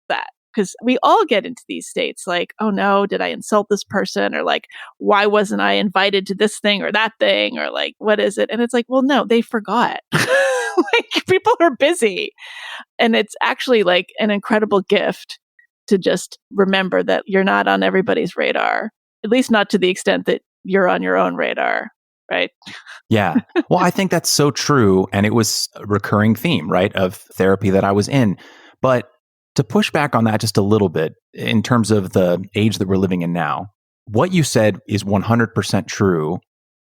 that, because we all get into these states like, oh no, did I insult this person? Or like, why wasn't I invited to this thing or that thing? Or like, what is it? And it's like, well, no, they forgot. Like people are busy. And it's actually like an incredible gift to just remember that you're not on everybody's radar, at least not to the extent that you're on your own radar, right? Yeah. Well, I think that's so true. And it was a recurring theme, right, of therapy that I was in. But to push back on that just a little bit in terms of the age that we're living in now, what you said is 100% true.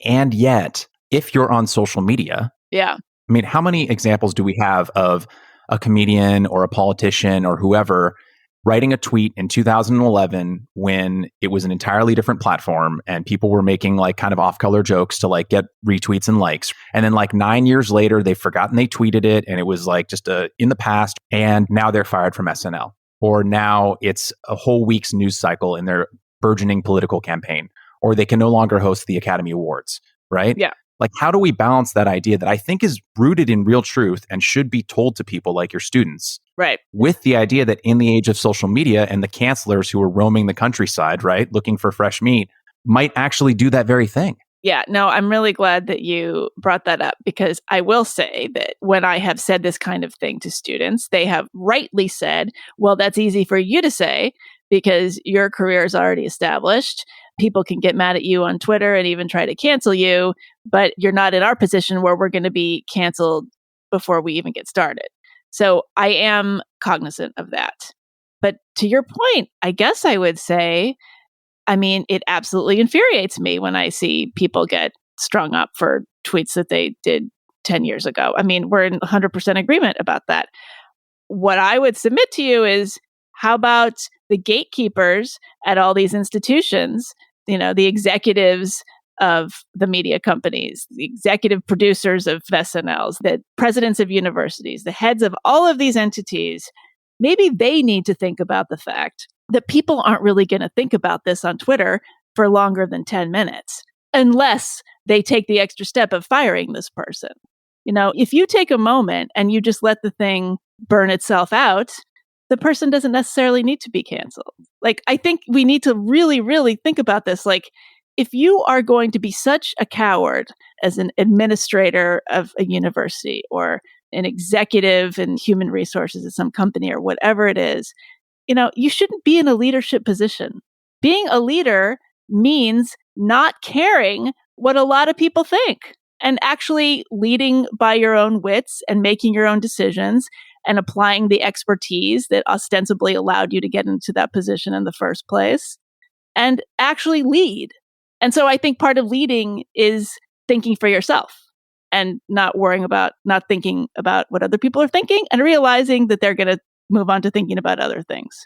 And yet, if you're on social media, yeah. I mean, how many examples do we have of a comedian or a politician or whoever writing a tweet in 2011 when it was an entirely different platform and people were making like kind of off-color jokes to like get retweets and likes. And then like 9 years later, they've forgotten they tweeted it and it was like just in the past, and now they're fired from SNL. Or now it's a whole week's news cycle in their burgeoning political campaign, or they can no longer host the Academy Awards, right? Yeah. Like, how do we balance that idea that I think is rooted in real truth and should be told to people like your students? Right. With the idea that in the age of social media and the cancelers who are roaming the countryside, right, looking for fresh meat, might actually do that very thing. Yeah, no, I'm really glad that you brought that up, because I will say that when I have said this kind of thing to students, they have rightly said, well, that's easy for you to say because your career is already established. People can get mad at you on Twitter and even try to cancel you, but you're not in our position where we're going to be canceled before we even get started. So I am cognizant of that. But to your point, I guess I would say, I mean, it absolutely infuriates me when I see people get strung up for tweets that they did 10 years ago. I mean, we're in 100% agreement about that. What I would submit to you is, how about the gatekeepers at all these institutions, the executives of the media companies, the executive producers of SNLs, the presidents of universities, the heads of all of these entities? Maybe they need to think about the fact that people aren't really going to think about this on Twitter for longer than 10 minutes, unless they take the extra step of firing this person. If you take a moment and you just let the thing burn itself out, the person doesn't necessarily need to be canceled. Like, I think we need to really, really think about this. Like, if you are going to be such a coward as an administrator of a university or an executive in human resources at some company or whatever it is, you shouldn't be in a leadership position. Being a leader means not caring what a lot of people think and actually leading by your own wits and making your own decisions and applying the expertise that ostensibly allowed you to get into that position in the first place and actually lead. And so I think part of leading is thinking for yourself and not thinking about what other people are thinking and realizing that they're going to move on to thinking about other things.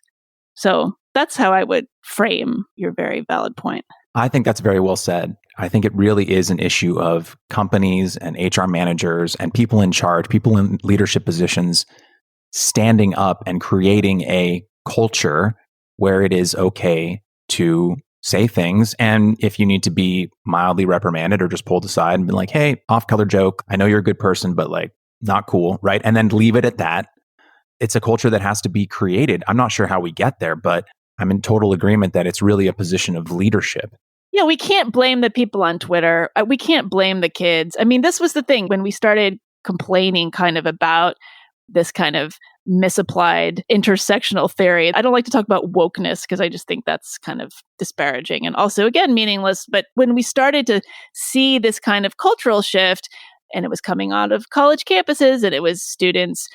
So that's how I would frame your very valid point. I think that's very well said. I think it really is an issue of companies and HR managers and people in charge, people in leadership positions, standing up and creating a culture where it is okay to say things. And if you need to be mildly reprimanded or just pulled aside and be like, hey, off-color joke, I know you're a good person, but like, not cool, right? And then leave it at that. It's a culture that has to be created. I'm not sure how we get there, but I'm in total agreement that it's really a position of leadership. Yeah, we can't blame the people on Twitter. We can't blame the kids. I mean, this was the thing when we started complaining kind of about this kind of misapplied intersectional theory. I don't like to talk about wokeness because I just think that's kind of disparaging and also, again, meaningless. But when we started to see this kind of cultural shift, and it was coming out of college campuses, and it was students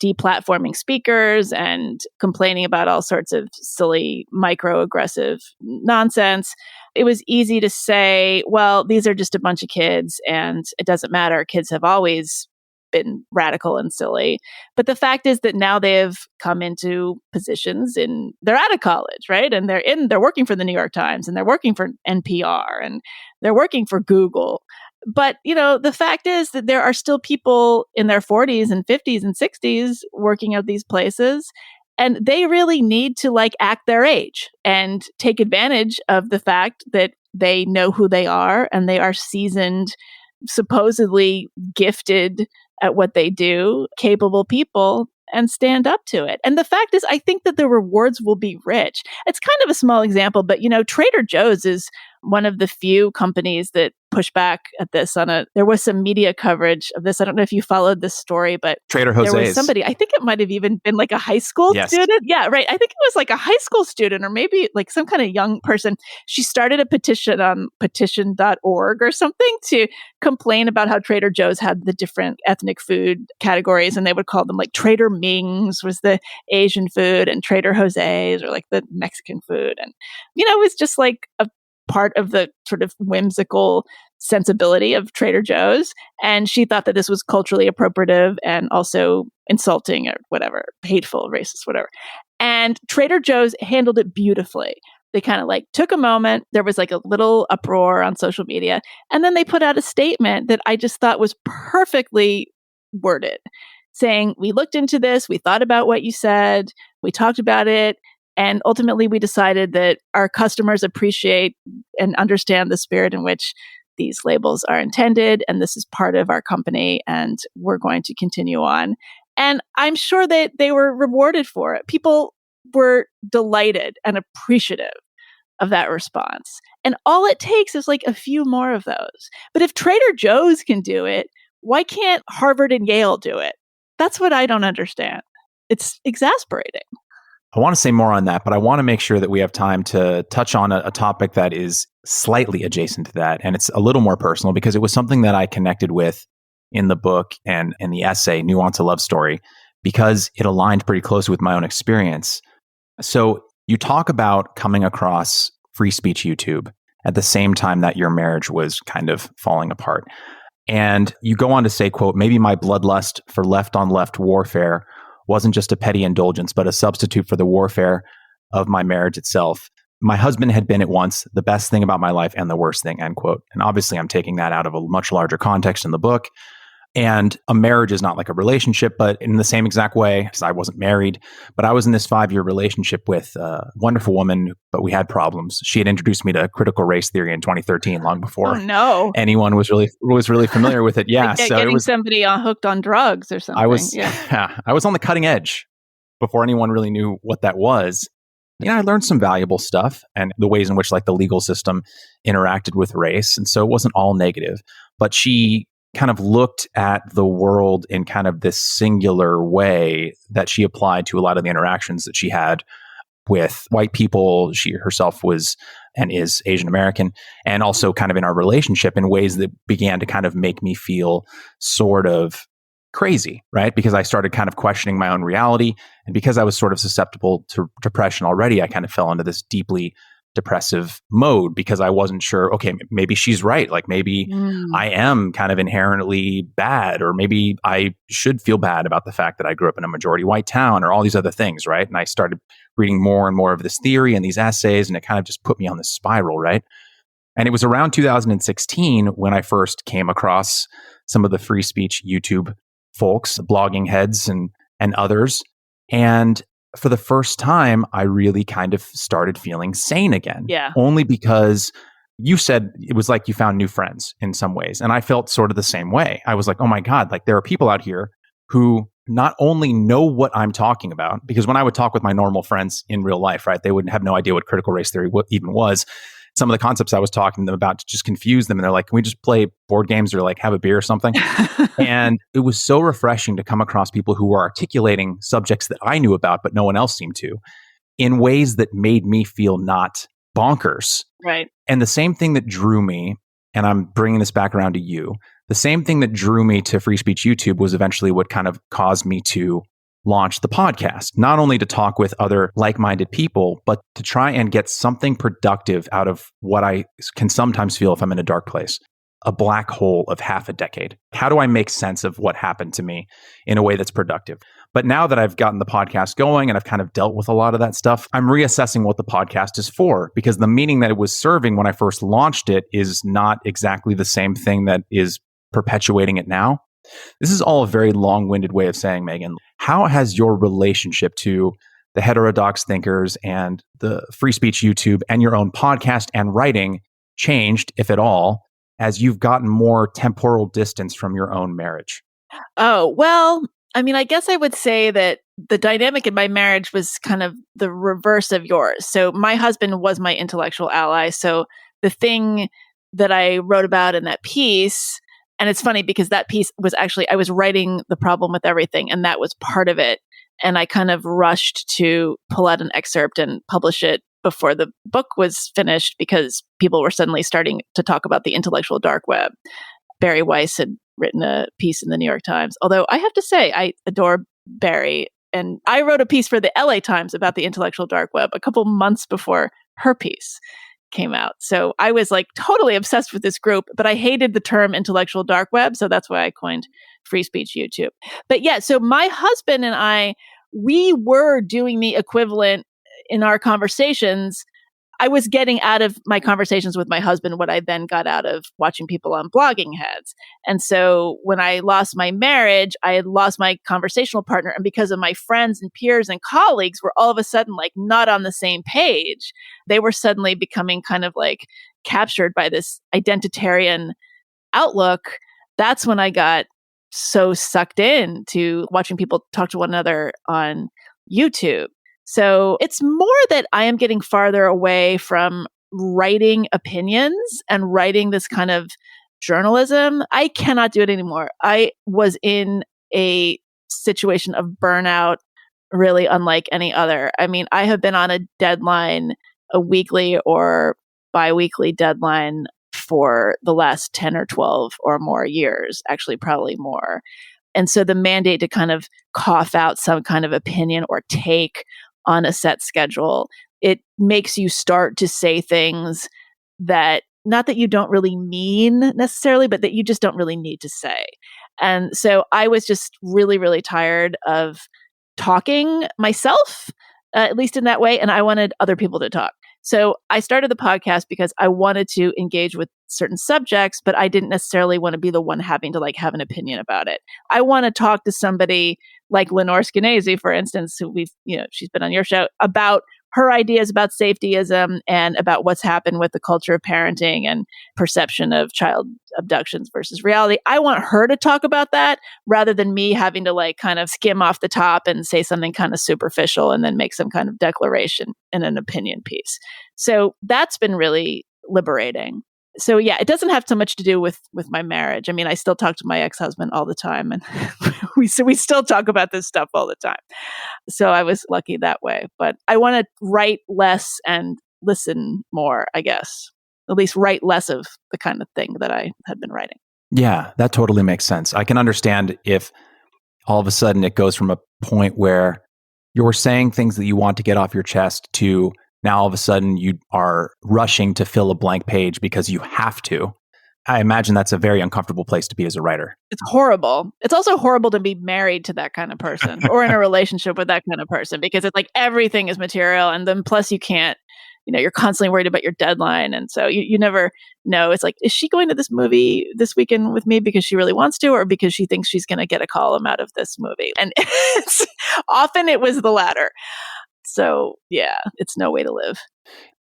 deplatforming speakers and complaining about all sorts of silly microaggressive nonsense, it was easy to say, well, these are just a bunch of kids and it doesn't matter. Kids have always been radical and silly. But the fact is that now they've come into positions they're out of college, right? And they're working for the New York Times and they're working for NPR and they're working for Google. But, the fact is that there are still people in their 40s and 50s and 60s working at these places. And they really need to act their age and take advantage of the fact that they know who they are and they are seasoned, supposedly gifted at what they do, capable people, and stand up to it. And the fact is, I think that the rewards will be rich. It's kind of a small example, but Trader Joe's is one of the few companies that push back at this there was some media coverage of this. I don't know if you followed this story, but Trader Jose's. There was somebody, I think it might have even been a high school student. Yeah, right. I think it was a high school student or maybe some kind of young person. She started a petition on petition.org or something to complain about how Trader Joe's had the different ethnic food categories, and they would call them Trader Ming's was the Asian food and Trader Jose's or the Mexican food. And, it was just a part of the sort of whimsical sensibility of Trader Joe's. And she thought that this was culturally appropriative and also insulting or whatever, hateful, racist, whatever. And Trader Joe's handled it beautifully. They kind of took a moment. There was a little uproar on social media. And then they put out a statement that I just thought was perfectly worded, saying, we looked into this, we thought about what you said, we talked about it, and ultimately we decided that our customers appreciate and understand the spirit in which these labels are intended and this is part of our company and we're going to continue on. And I'm sure that they were rewarded for it. People were delighted and appreciative of that response. And all it takes is like a few more of those. But if Trader Joe's can do it, why can't Harvard and Yale do it? That's what I don't understand. It's exasperating. I want to say more on that, but I want to make sure that we have time to touch on a topic that is slightly adjacent to that. And it's a little more personal because it was something that I connected with in the book and in the essay, Nuance a Love Story, because it aligned pretty closely with my own experience. So you talk about coming across free speech YouTube at the same time that your marriage was kind of falling apart. And you go on to say, quote, maybe my bloodlust for left on left warfare wasn't just a petty indulgence, but a substitute for the warfare of my marriage itself. My husband had been at once the best thing about my life and the worst thing, end quote. And obviously I'm taking that out of a much larger context in the book. And a marriage is not like a relationship, but in the same exact way, because I wasn't married, but I was in this 5-year relationship with a wonderful woman, but we had problems. She had introduced me to critical race theory in 2013, long before anyone was really familiar with it. Yeah, like so getting it was somebody hooked on drugs or something. I was I was on the cutting edge before anyone really knew what that was. You know, I learned some valuable stuff and the ways in which like the legal system interacted with race, and so it wasn't all negative. But she kind of looked at the world in kind of this singular way that she applied to a lot of the interactions that she had with white people. She herself was and is Asian American, and also kind of in our relationship in ways that began to kind of make me feel sort of crazy, right? Because I started kind of questioning my own reality. And because I was sort of susceptible to depression already, I kind of fell into this deeply depressive mode because I wasn't sure, okay, maybe she's right. Like maybe I am kind of inherently bad, or maybe I should feel bad about the fact that I grew up in a majority white town, or all these other things, right? And I started reading more and more of this theory and these essays, and it kind of just put me on this spiral, right? And it was around 2016 when I first came across some of the free speech YouTube folks, blogging heads and others. And for the first time, I really kind of started feeling sane again. Yeah. Only because you said it was like you found new friends in some ways. And I felt sort of the same way. I was like, oh my God, like there are people out here who not only know what I'm talking about, because when I would talk with my normal friends in real life, right, they would have no idea what critical race theory even was. Some of the concepts I was talking to them about just confused them. And they're like, can we just play board games or like have a beer or something? And it was so refreshing to come across people who were articulating subjects that I knew about, but no one else seemed to, in ways that made me feel not bonkers. Right. And the same thing that drew me, and I'm bringing this back around to you, the same thing that drew me to free speech YouTube was eventually what kind of caused me to launch the podcast, not only to talk with other like-minded people, but to try and get something productive out of what I can sometimes feel if I'm in a dark place, a black hole of half a decade. How do I make sense of what happened to me in a way that's productive? But now that I've gotten the podcast going and I've kind of dealt with a lot of that stuff, I'm reassessing what the podcast is for, because the meaning that it was serving when I first launched it is not exactly the same thing that is perpetuating it now. This is all a very long-winded way of saying, Meghan, how has your relationship to the heterodox thinkers and the free speech YouTube and your own podcast and writing changed, if at all, as you've gotten more temporal distance from your own marriage? Oh, well, I mean, I guess I would say that the dynamic in my marriage was kind of the reverse of yours. So my husband was my intellectual ally. So the thing that I wrote about in that piece, and it's funny because that piece was actually, I was writing The Problem with Everything, and that was part of it. And I kind of rushed to pull out an excerpt and publish it before the book was finished because people were suddenly starting to talk about the intellectual dark web. Barry Weiss had written a piece in the New York Times. Although I have to say, I adore Barry. And I wrote a piece for the LA Times about the intellectual dark web a couple months before her piece came out. So I was like totally obsessed with this group, but I hated the term intellectual dark web. So that's why I coined free speech YouTube. But yeah, so my husband and I, we were doing the equivalent in our conversations. I was getting out of my conversations with my husband what I then got out of watching people on blogging heads. And so when I lost my marriage, I had lost my conversational partner. And because of my friends and peers and colleagues were all of a sudden like not on the same page, they were suddenly becoming kind of like captured by this identitarian outlook, that's when I got so sucked in to watching people talk to one another on YouTube. So it's more that I am getting farther away from writing opinions and writing this kind of journalism. I cannot do it anymore. I was in a situation of burnout really unlike any other. I mean, I have been on a deadline, a weekly or bi-weekly deadline for the last 10 or 12 or more years, actually probably more. And so the mandate to kind of cough out some kind of opinion or take on a set schedule, it makes you start to say things that, not that you don't really mean necessarily, but that you just don't really need to say. And so I was just really, really tired of talking myself, at least in that way. And I wanted other people to talk. So I started the podcast because I wanted to engage with certain subjects, but I didn't necessarily want to be the one having to like have an opinion about it. I want to talk to somebody like Lenore Skenazy, for instance, who she's been on your show, about her ideas about safetyism and about what's happened with the culture of parenting and perception of child abductions versus reality. I want her to talk about that rather than me having to like kind of skim off the top and say something kind of superficial and then make some kind of declaration in an opinion piece. So that's been really liberating. So yeah, it doesn't have so much to do with my marriage. I mean, I still talk to my ex-husband all the time, and we still talk about this stuff all the time. So I was lucky that way. But I want to write less and listen more, I guess. At least write less of the kind of thing that I had been writing. Yeah, that totally makes sense. I can understand if all of a sudden it goes from a point where you're saying things that you want to get off your chest to now all of a sudden you are rushing to fill a blank page because you have to. I imagine that's a very uncomfortable place to be as a writer. It's horrible. It's also horrible to be married to that kind of person or in a relationship with that kind of person, because it's like everything is material. And then plus you can't, you're constantly worried about your deadline. And so you never know. It's like, is she going to this movie this weekend with me because she really wants to, or because she thinks she's going to get a column out of this movie? And often it was the latter. So yeah, it's no way to live.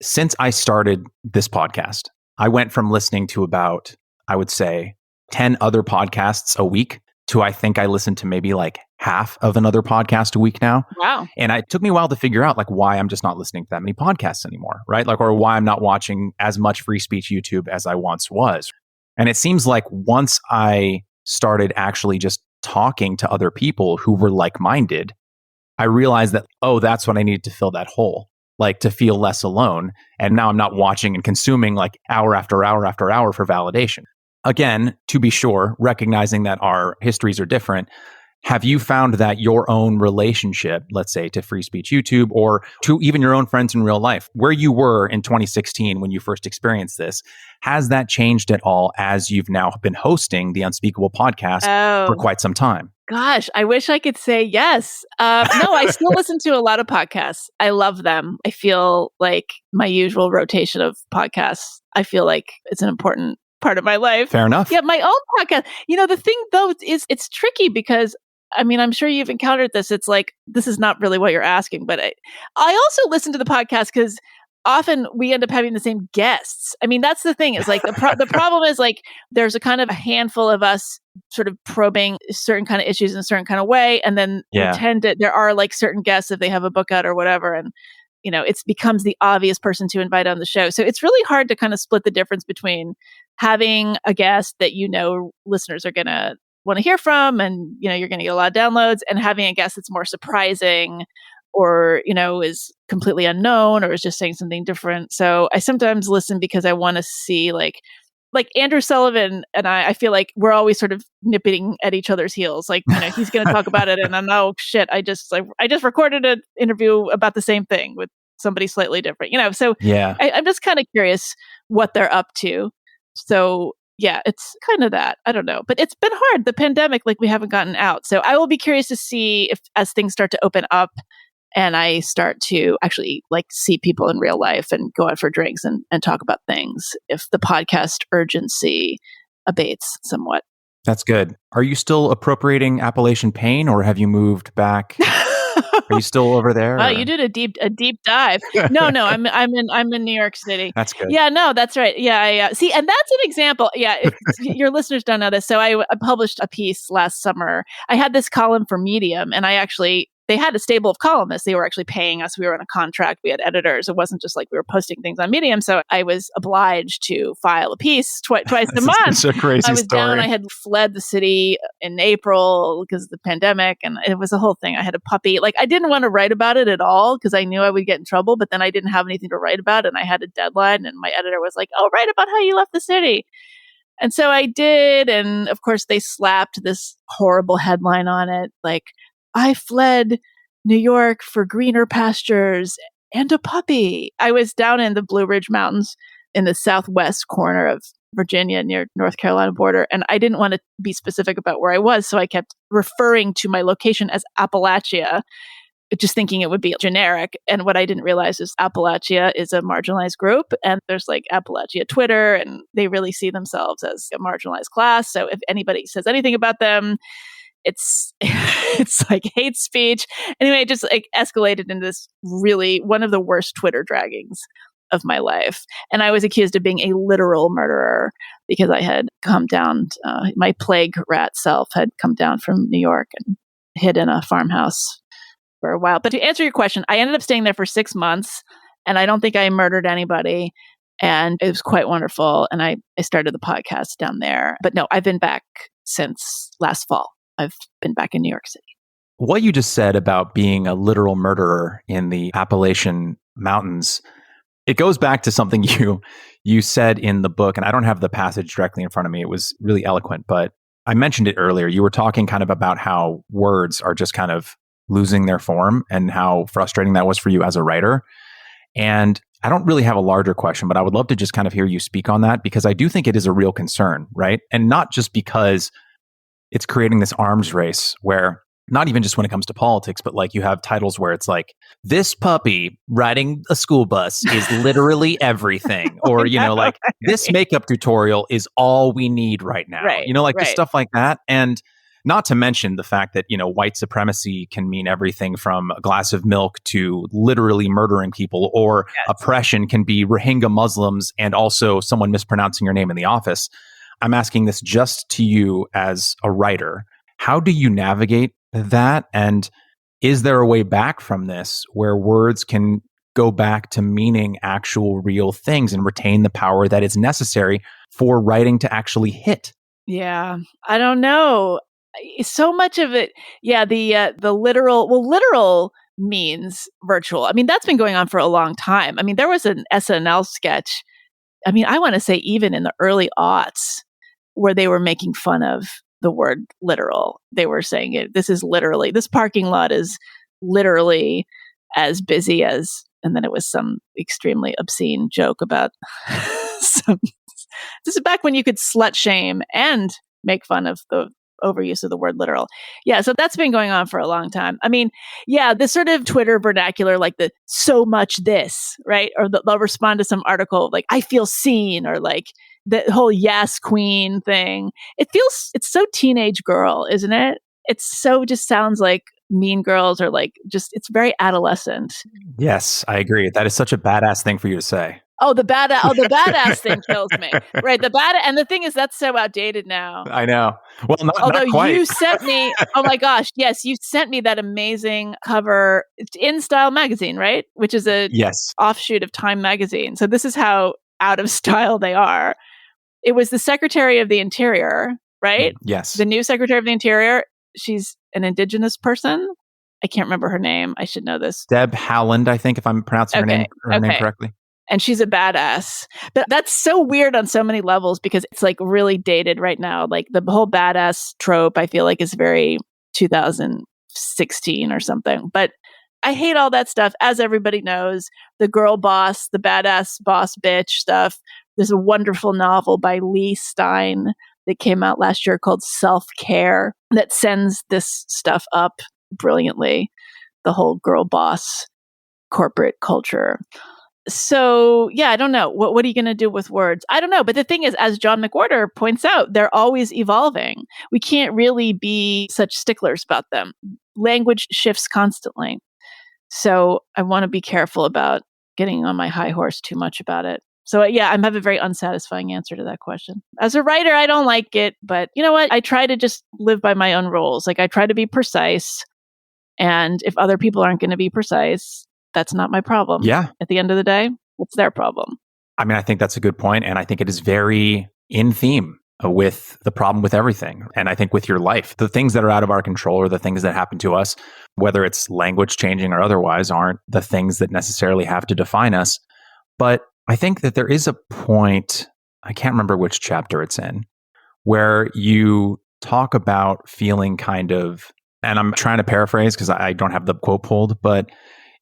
Since I started this podcast, I went from listening to about, I would say, 10 other podcasts a week to I think I listen to maybe like half of another podcast a week now. Wow. And it took me a while to figure out like why I'm just not listening to that many podcasts anymore, right? Like, or why I'm not watching as much free speech YouTube as I once was. And it seems like once I started actually just talking to other people who were like-minded, I realized that, oh, that's what I needed to fill that hole, like to feel less alone. And now I'm not watching and consuming like hour after hour after hour for validation. Again, to be sure, recognizing that our histories are different, have you found that your own relationship, let's say to free speech YouTube or to even your own friends in real life, where you were in 2016 when you first experienced this, has that changed at all as you've now been hosting the Unspeakable podcast for quite some time? Gosh, I wish I could say yes. No, I still listen to a lot of podcasts. I love them. I feel like my usual rotation of podcasts, I feel like it's an important part of my life. Fair enough. Yeah, my own podcast. The thing though is it's tricky because, I mean, I'm sure you've encountered this. It's like, this is not really what you're asking, but I also listen to the podcast because often we end up having the same guests. I mean, that's the thing is like the problem is like there's a kind of a handful of us sort of probing certain kind of issues in a certain kind of way. And then there are like certain guests if they have a book out or whatever. And, it becomes the obvious person to invite on the show. So it's really hard to kind of split the difference between having a guest that, listeners are going to want to hear from and, you're going to get a lot of downloads, and having a guest that's more surprising or, is completely unknown or is just saying something different. So I sometimes listen because I want to see like Andrew Sullivan and I feel like we're always sort of nipping at each other's heels. Like, he's going to talk about it and I'm, oh shit, I just recorded an interview about the same thing with somebody slightly different, So yeah, I'm just kind of curious what they're up to. So yeah, it's kind of that. I don't know, but it's been hard. The pandemic, like we haven't gotten out. So I will be curious to see if as things start to open up and I start to actually like see people in real life and go out for drinks and talk about things, if the podcast urgency abates somewhat. That's good. Are you still appropriating Appalachian Pain or have you moved back? Are you still over there? Wow, you did a deep dive. No, I'm in New York City. That's good. Yeah, no, that's right. Yeah. See, and that's an example. Yeah, if your listeners don't know this, so I published a piece last summer. I had this column for Medium, and they had a stable of columnists. They were actually paying us. We were on a contract. We had editors. It wasn't just like we were posting things on Medium. So I was obliged to file a piece twice a month. It's a crazy I was story. down. I had fled the city in April because of the pandemic, and it was a whole thing. I had a puppy. Like, I didn't want to write about it at all because I knew I would get in trouble, but then I didn't have anything to write about, and I had a deadline, and my editor was like, "Oh, write about how you left the city." And so I did, and of course they slapped this horrible headline on it, like, "I fled New York for greener pastures and a puppy." I was down in the Blue Ridge Mountains in the southwest corner of Virginia near North Carolina border. And I didn't want to be specific about where I was. So I kept referring to my location as Appalachia, just thinking it would be generic. And what I didn't realize is Appalachia is a marginalized group. And there's like Appalachia Twitter, and they really see themselves as a marginalized class. So if anybody says anything about them, it's like hate speech. Anyway, it just like escalated into this really one of the worst Twitter draggings of my life. And I was accused of being a literal murderer because I had come down, my plague rat self had come down from New York and hid in a farmhouse for a while. But to answer your question, I ended up staying there for 6 months, and I don't think I murdered anybody. And it was quite wonderful. And I started the podcast down there. But no, I've been back since last fall. I've been back in New York City. What you just said about being a literal murderer in the Appalachian Mountains, it goes back to something you said in the book, and I don't have the passage directly in front of me. It was really eloquent, but I mentioned it earlier. You were talking kind of about how words are just kind of losing their form and how frustrating that was for you as a writer. And I don't really have a larger question, but I would love to just kind of hear you speak on that, because I do think it is a real concern, right? And not just because it's creating this arms race where, not even just when it comes to politics, but like you have titles where it's like, this puppy riding a school bus is literally everything. Or, like this makeup tutorial is all we need right now. Right, Just stuff like that. And not to mention the fact that, white supremacy can mean everything from a glass of milk to literally murdering people, or oppression can be Rohingya Muslims and also someone mispronouncing your name in the office. I'm asking this just to you as a writer. How do you navigate that? And is there a way back from this where words can go back to meaning actual real things and retain the power that is necessary for writing to actually hit? Yeah, I don't know. So much of it, the literal means virtual. I mean, that's been going on for a long time. I mean, there was an SNL sketch, I want to say even in the early aughts, where they were making fun of the word literal. They were saying this parking lot is literally as busy as, and then it was some extremely obscene joke about this is back when you could slut shame and make fun of the overuse of the word literal. Yeah, so that's been going on for a long time. This sort of Twitter vernacular, like the so much this, right? Or they'll respond to some article like, I feel seen, or like the whole yes queen thing. It's so teenage girl, isn't it? It's so just sounds like Mean Girls, or like it's very adolescent. Yes, I agree. That is such a badass thing for you to say. The badass thing kills me. Right. And the thing is, that's so outdated now. I know. Well, not quite. You sent me, oh my gosh. Yes. You sent me that amazing cover. It's In Style magazine, right? Which is a offshoot of Time magazine. So this is how out of style they are. It was the Secretary of the Interior, right? Yes. The new Secretary of the Interior. She's an Indigenous person. I can't remember her name. I should know this. Deb Haaland, I think, if I'm pronouncing her name correctly. And she's a badass. But that's so weird on so many levels, because it's like really dated right now. Like the whole badass trope, I feel like, is very 2016 or something. But I hate all that stuff, as everybody knows. The girl boss, the badass boss bitch stuff. There's a wonderful novel by Lee Stein that came out last year called Self-Care that sends this stuff up brilliantly. The whole girl boss corporate culture. So, I don't know. What are you going to do with words? I don't know. But the thing is, as John McWhorter points out, they're always evolving. We can't really be such sticklers about them. Language shifts constantly. So I want to be careful about getting on my high horse too much about it. So yeah, I have a very unsatisfying answer to that question. As a writer, I don't like it, but you know what? I try to just live by my own rules. Like I try to be precise. And if other people aren't going to be precise, that's not my problem. Yeah. At the end of the day, it's their problem. I mean, I think that's a good point, and I think it is very in theme with the problem with everything. And I think with your life, the things that are out of our control or the things that happen to us, whether it's language changing or otherwise, aren't the things that necessarily have to define us. But I think that there is a point, I can't remember which chapter it's in, where you talk about feeling kind of, and I'm trying to paraphrase because I don't have the quote pulled, but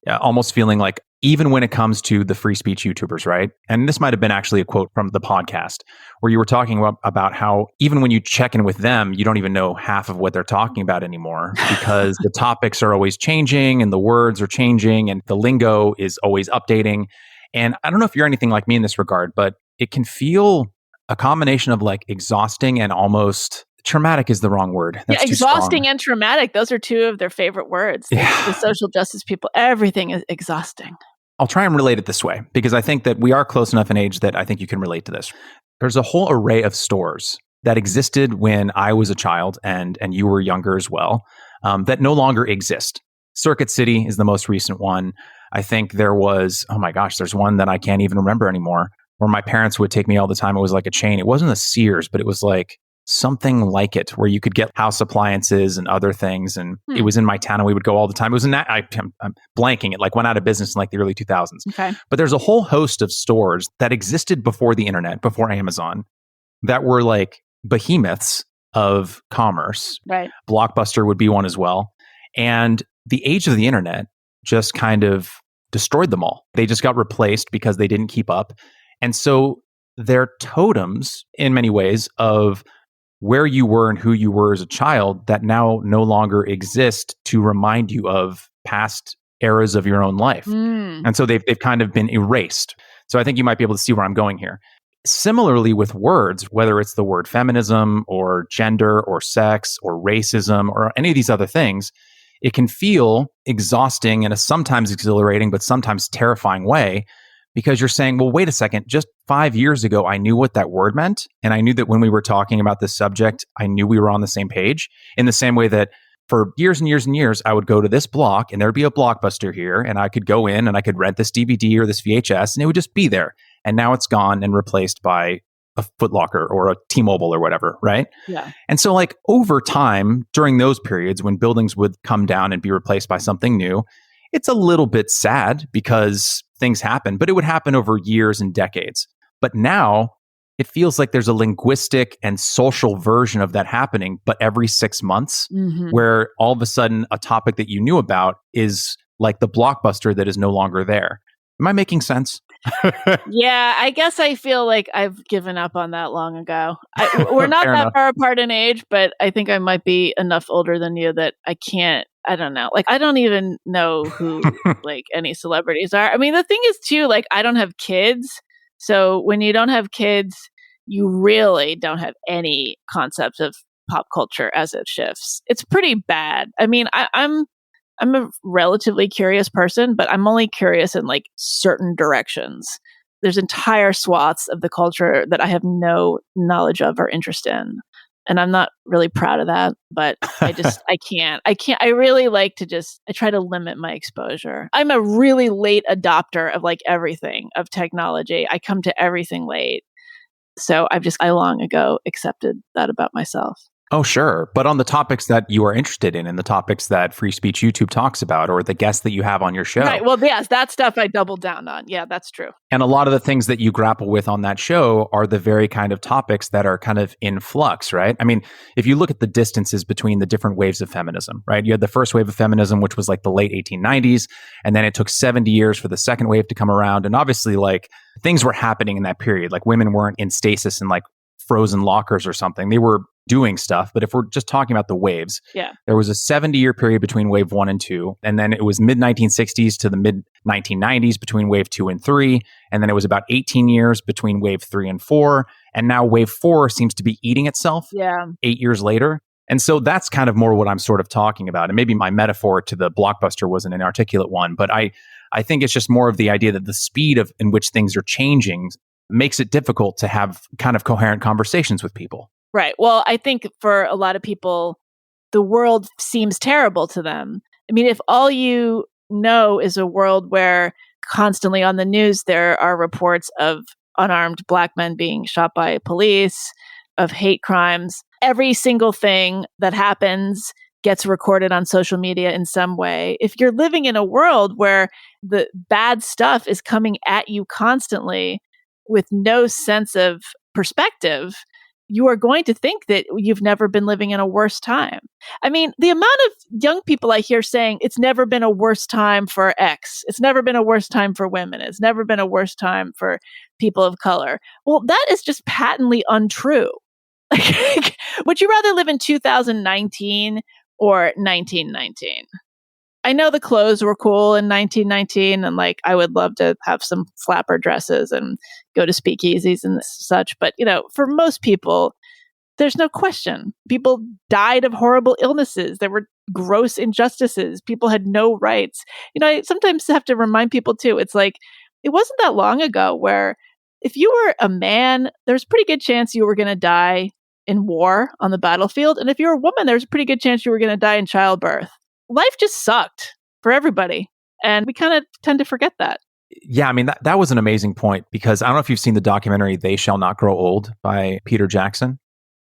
almost feeling like even when it comes to the free speech YouTubers, right? And this might have been actually a quote from the podcast where you were talking about how even when you check in with them, you don't even know half of what they're talking about anymore because the topics are always changing and the words are changing and the lingo is always updating. And I don't know if you're anything like me in this regard, but it can feel a combination of like exhausting and almost traumatic is the wrong word. That's exhausting and traumatic. Those are two of their favorite words. Yeah. The social justice people, everything is exhausting. I'll try and relate it this way because I think that we are close enough in age that I think you can relate to this. There's a whole array of stores that existed when I was a child and you were younger as well, that no longer exist. Circuit City is the most recent one. I think there was, oh my gosh, there's one that I can't even remember anymore where my parents would take me all the time. It was like a chain. It wasn't a Sears, but it was like something like it where you could get house appliances and other things. And it was in my town and we would go all the time. It was in that, I'm blanking. It like went out of business in like the early 2000s. Okay. But there's a whole host of stores that existed before the internet, before Amazon, that were like behemoths of commerce. Right. Blockbuster would be one as well. And the age of the internet just kind of destroyed them all. They just got replaced because they didn't keep up. And so they're totems in many ways of where you were and who you were as a child that now no longer exist to remind you of past eras of your own life. And so they've kind of been erased. So I think you might be able to see where I'm going here. Similarly with words, whether it's the word feminism or gender or sex or racism or any of these other things, it can feel exhausting in a sometimes exhilarating but sometimes terrifying way because you're saying, well, wait a second, just 5 years ago, I knew what that word meant. And I knew that when we were talking about this subject, I knew we were on the same page in the same way that for years and years and years, I would go to this block and there'd be a Blockbuster here and I could go in and I could rent this DVD or this VHS and it would just be there. And now it's gone and replaced by a Foot Locker or a T-Mobile or whatever, right? Yeah. And so like over time, during those periods when buildings would come down and be replaced by something new, it's a little bit sad because things happen, but it would happen over years and decades. But now it feels like there's a linguistic and social version of that happening, but every 6 months, where all of a sudden a topic that you knew about is like the Blockbuster that is no longer there. Am I making sense? Yeah, I guess I feel like I've given up on that long ago. We're not that far apart in age, but I think I might be enough older than you that I can't, I don't know. Like, I don't even know who like any celebrities are. I mean, the thing is too, like, I don't have kids. So when you don't have kids, you really don't have any concept of pop culture as it shifts. It's pretty bad. I mean, I'm a relatively curious person, but I'm only curious in like certain directions. There's entire swaths of the culture that I have no knowledge of or interest in. And I'm not really proud of that, but I can't. I really like to I try to limit my exposure. I'm a really late adopter of like everything, of technology. I come to everything late. So I long ago accepted that about myself. Oh, sure. But on the topics that you are interested in and the topics that Free Speech YouTube talks about or the guests that you have on your show. Right. Well, yes, that stuff I doubled down on. Yeah, that's true. And a lot of the things that you grapple with on that show are the very kind of topics that are kind of in flux, right? I mean, if you look at the distances between the different waves of feminism, right? You had the first wave of feminism, which was like the late 1890s. And then it took 70 years for the second wave to come around. And obviously, like, things were happening in that period. Like, women weren't in stasis in like frozen lockers or something. They were doing stuff. But if we're just talking about the waves, there was a 70-year period between wave 1 and 2. And then it was mid-1960s to the mid-1990s between wave 2 and 3. And then it was about 18 years between wave 3 and 4. And now wave 4 seems to be eating itself 8 years later. And so that's kind of more what I'm sort of talking about. And maybe my metaphor to the blockbuster wasn't an articulate one, but I think it's just more of the idea that the speed in which things are changing makes it difficult to have kind of coherent conversations with people. Right. Well, I think for a lot of people, the world seems terrible to them. I mean, if all you know is a world where constantly on the news there are reports of unarmed Black men being shot by police, of hate crimes, every single thing that happens gets recorded on social media in some way. If you're living in a world where the bad stuff is coming at you constantly with no sense of perspective, you are going to think that you've never been living in a worse time. I mean, the amount of young people I hear saying it's never been a worse time for X, it's never been a worse time for women, it's never been a worse time for people of color. Well, that is just patently untrue. Would you rather live in 2019 or 1919? I know the clothes were cool in 1919, and like I would love to have some flapper dresses and go to speakeasies and such. But, for most people, there's no question. People died of horrible illnesses. There were gross injustices. People had no rights. I sometimes have to remind people too, it's like, it wasn't that long ago where if you were a man, there's a pretty good chance you were going to die in war on the battlefield. And if you're a woman, there's a pretty good chance you were going to die in childbirth. Life just sucked for everybody. And we kind of tend to forget that. Yeah, I mean, that was an amazing point, because I don't know if you've seen the documentary They Shall Not Grow Old by Peter Jackson.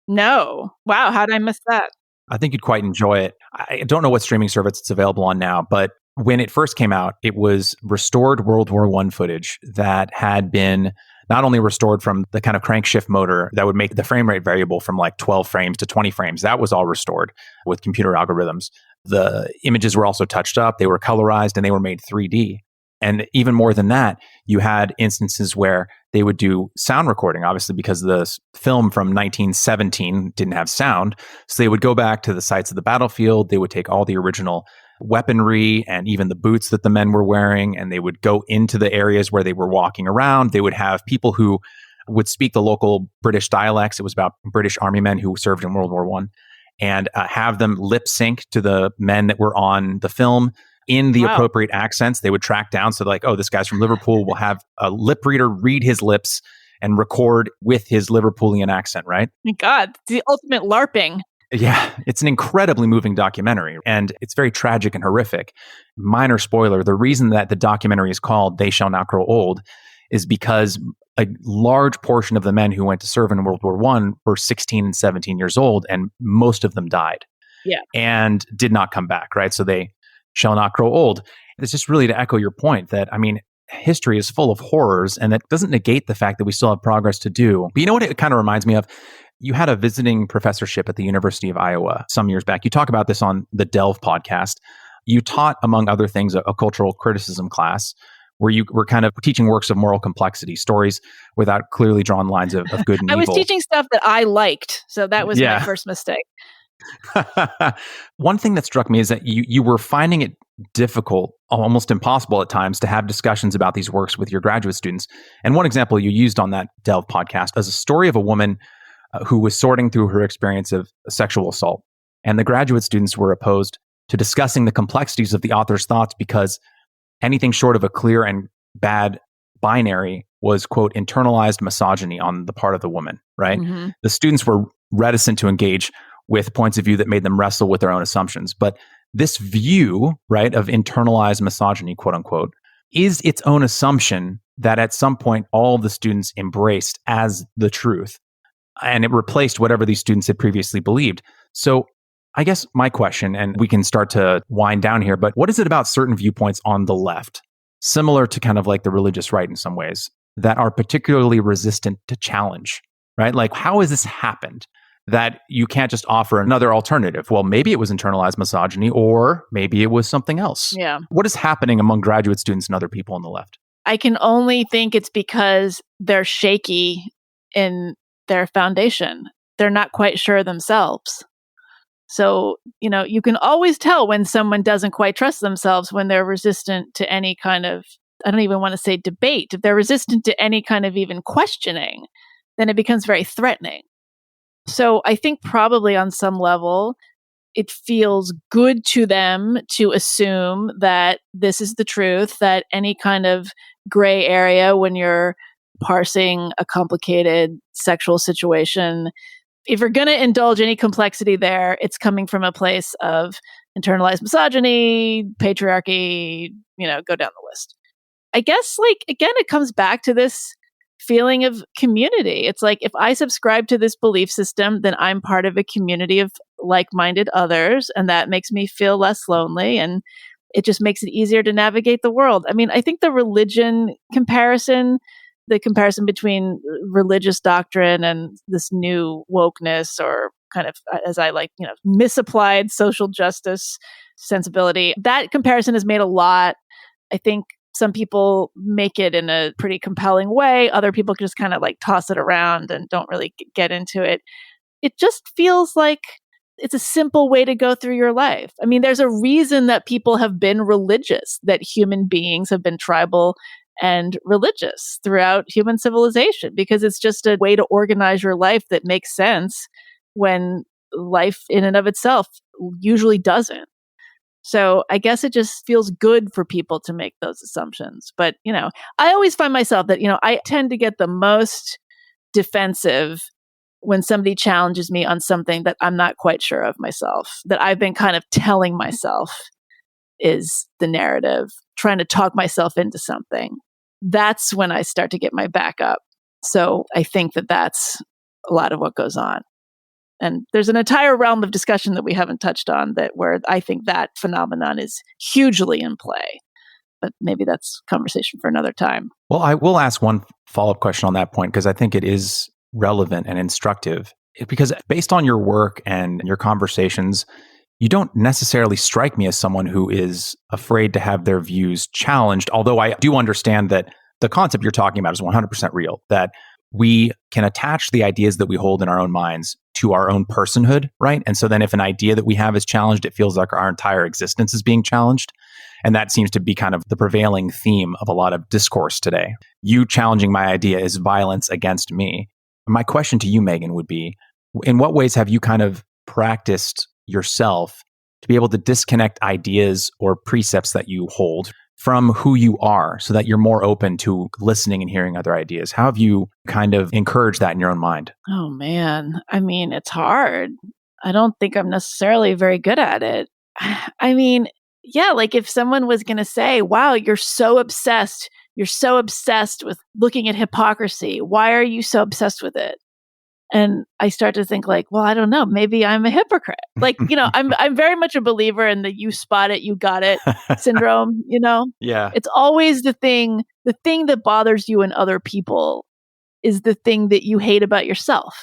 No. Wow. How did I miss that? I think you'd quite enjoy it. I don't know what streaming service it's available on now, but when it first came out, it was restored World War I footage that had been not only restored from the kind of crankshift motor that would make the frame rate variable from like 12 frames to 20 frames. That was all restored with computer algorithms. The images were also touched up, they were colorized, and they were made 3D. And even more than that, you had instances where they would do sound recording, obviously because the film from 1917 didn't have sound. So they would go back to the sites of the battlefield, they would take all the original weaponry and even the boots that the men were wearing, and they would go into the areas where they were walking around. They would have people who would speak the local British dialects. It was about British army men who served in World War I, and have them lip sync to the men that were on the film in the appropriate accents. They would track down. So like, oh, this guy's from Liverpool. We'll have a lip reader read his lips and record with his Liverpoolian accent, right? My God, it's the ultimate LARPing. Yeah, it's an incredibly moving documentary, and it's very tragic and horrific. Minor spoiler, the reason that the documentary is called They Shall Not Grow Old is because a large portion of the men who went to serve in World War I were 16 and 17 years old, and most of them died. Yeah. And did not come back, right? So they shall not grow old. It's just really to echo your point that, I mean, history is full of horrors, and that doesn't negate the fact that we still have progress to do. But you know what it kind of reminds me of? You had a visiting professorship at the University of Iowa some years back. You talk about this on the Delve podcast. You taught, among other things, a cultural criticism class where you were kind of teaching works of moral complexity, stories without clearly drawn lines of good and I evil. was teaching stuff that I liked. So that was my first mistake. One thing that struck me is that you were finding it difficult, almost impossible at times, to have discussions about these works with your graduate students. And one example you used on that Delve podcast is a story of a woman who was sorting through her experience of sexual assault. And the graduate students were opposed to discussing the complexities of the author's thoughts because anything short of a clear and bad binary was, quote, internalized misogyny on the part of the woman, right? Mm-hmm. The students were reticent to engage with points of view that made them wrestle with their own assumptions. But this view, right, of internalized misogyny, quote unquote, is its own assumption that at some point all the students embraced as the truth. And it replaced whatever these students had previously believed. So I guess my question, and we can start to wind down here, but what is it about certain viewpoints on the left, similar to kind of like the religious right in some ways, that are particularly resistant to challenge, right? Like, how has this happened that you can't just offer another alternative? Well, maybe it was internalized misogyny, or maybe it was something else. Yeah. What is happening among graduate students and other people on the left? I can only think it's because they're shaky in their foundation. They're not quite sure themselves. So, you can always tell when someone doesn't quite trust themselves when they're resistant to any kind of, I don't even want to say debate. If they're resistant to any kind of even questioning, then it becomes very threatening. So I think probably on some level, it feels good to them to assume that this is the truth, that any kind of gray area when you're parsing a complicated sexual situation, if you're going to indulge any complexity there, it's coming from a place of internalized misogyny, patriarchy, go down the list. I guess, again, it comes back to this feeling of community. It's like, if I subscribe to this belief system, then I'm part of a community of like-minded others, and that makes me feel less lonely, and it just makes it easier to navigate the world. I mean, I think the religion comparison, the comparison between religious doctrine and this new wokeness, or kind of, as I like, misapplied social justice sensibility, that comparison is made a lot. I think some people make it in a pretty compelling way. Other people just kind of toss it around and don't really get into it. It just feels like it's a simple way to go through your life. I mean, there's a reason that people have been religious, that human beings have been tribal and religious throughout human civilization, because it's just a way to organize your life that makes sense when life in and of itself usually doesn't. So I guess it just feels good for people to make those assumptions. But, I always find myself that, I tend to get the most defensive when somebody challenges me on something that I'm not quite sure of myself, that I've been kind of telling myself is the narrative, trying to talk myself into something. That's when I start to get my back up. So I think that that's a lot of what goes on. And there's an entire realm of discussion that we haven't touched on, that where I think that phenomenon is hugely in play. But maybe that's a conversation for another time. Well, I will ask one follow-up question on that point, because I think it is relevant and instructive. Because based on your work and your conversations, you don't necessarily strike me as someone who is afraid to have their views challenged, although I do understand that the concept you're talking about is 100% real, that we can attach the ideas that we hold in our own minds to our own personhood, right? And so then if an idea that we have is challenged, it feels like our entire existence is being challenged. And that seems to be kind of the prevailing theme of a lot of discourse today. You challenging my idea is violence against me. My question to you, Meghan, would be, in what ways have you kind of practiced yourself to be able to disconnect ideas or precepts that you hold from who you are, so that you're more open to listening and hearing other ideas? How have you kind of encouraged that in your own mind? Oh, man. I mean, it's hard. I don't think I'm necessarily very good at it. I mean, yeah, if someone was going to say, wow, you're so obsessed with looking at hypocrisy. Why are you so obsessed with it? And I start to think well, I don't know, maybe I'm a hypocrite. I'm very much a believer in the you spot it, you got it syndrome, Yeah. It's always the thing that bothers you in other people is the thing that you hate about yourself.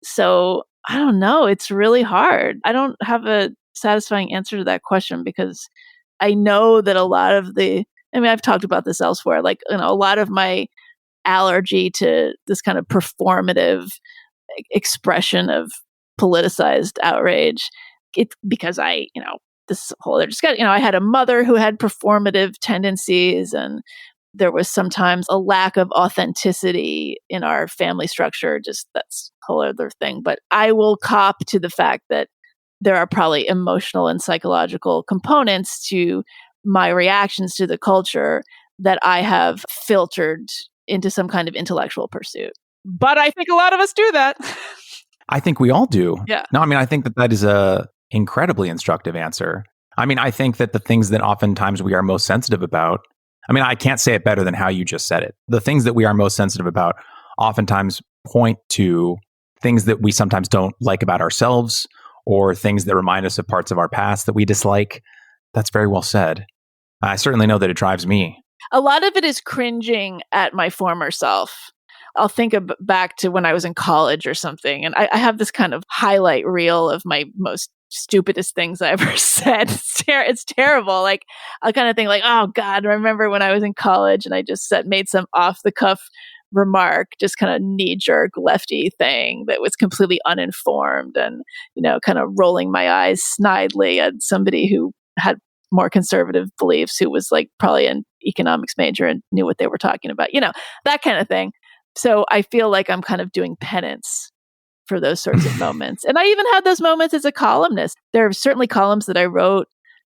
So I don't know. It's really hard. I don't have a satisfying answer to that question, because I know that a lot of I've talked about this elsewhere, a lot of my allergy to this kind of performative expression of politicized outrage, it's because this whole other discussion, I had a mother who had performative tendencies, and there was sometimes a lack of authenticity in our family structure. Just that's a whole other thing. But I will cop to the fact that there are probably emotional and psychological components to my reactions to the culture that I have filtered into some kind of intellectual pursuit. But I think a lot of us do that. I think we all do. Yeah. No, I mean, I think that is a incredibly instructive answer. I mean, I think that the things that oftentimes we are most sensitive about, I mean, I can't say it better than how you just said it. The things that we are most sensitive about oftentimes point to things that we sometimes don't like about ourselves, or things that remind us of parts of our past that we dislike. That's very well said. I certainly know that it drives me. A lot of it is cringing at my former self. I'll think back to when I was in college or something, and I have this kind of highlight reel of my most stupidest things I ever said. It's terrible. I'll kind of think oh God, I remember when I was in college and I just made some off the cuff remark, just kind of knee jerk lefty thing that was completely uninformed, and kind of rolling my eyes snidely at somebody who had more conservative beliefs, who was probably an economics major and knew what they were talking about, that kind of thing. So I feel like I'm kind of doing penance for those sorts of moments. And I even had those moments as a columnist. There are certainly columns that I wrote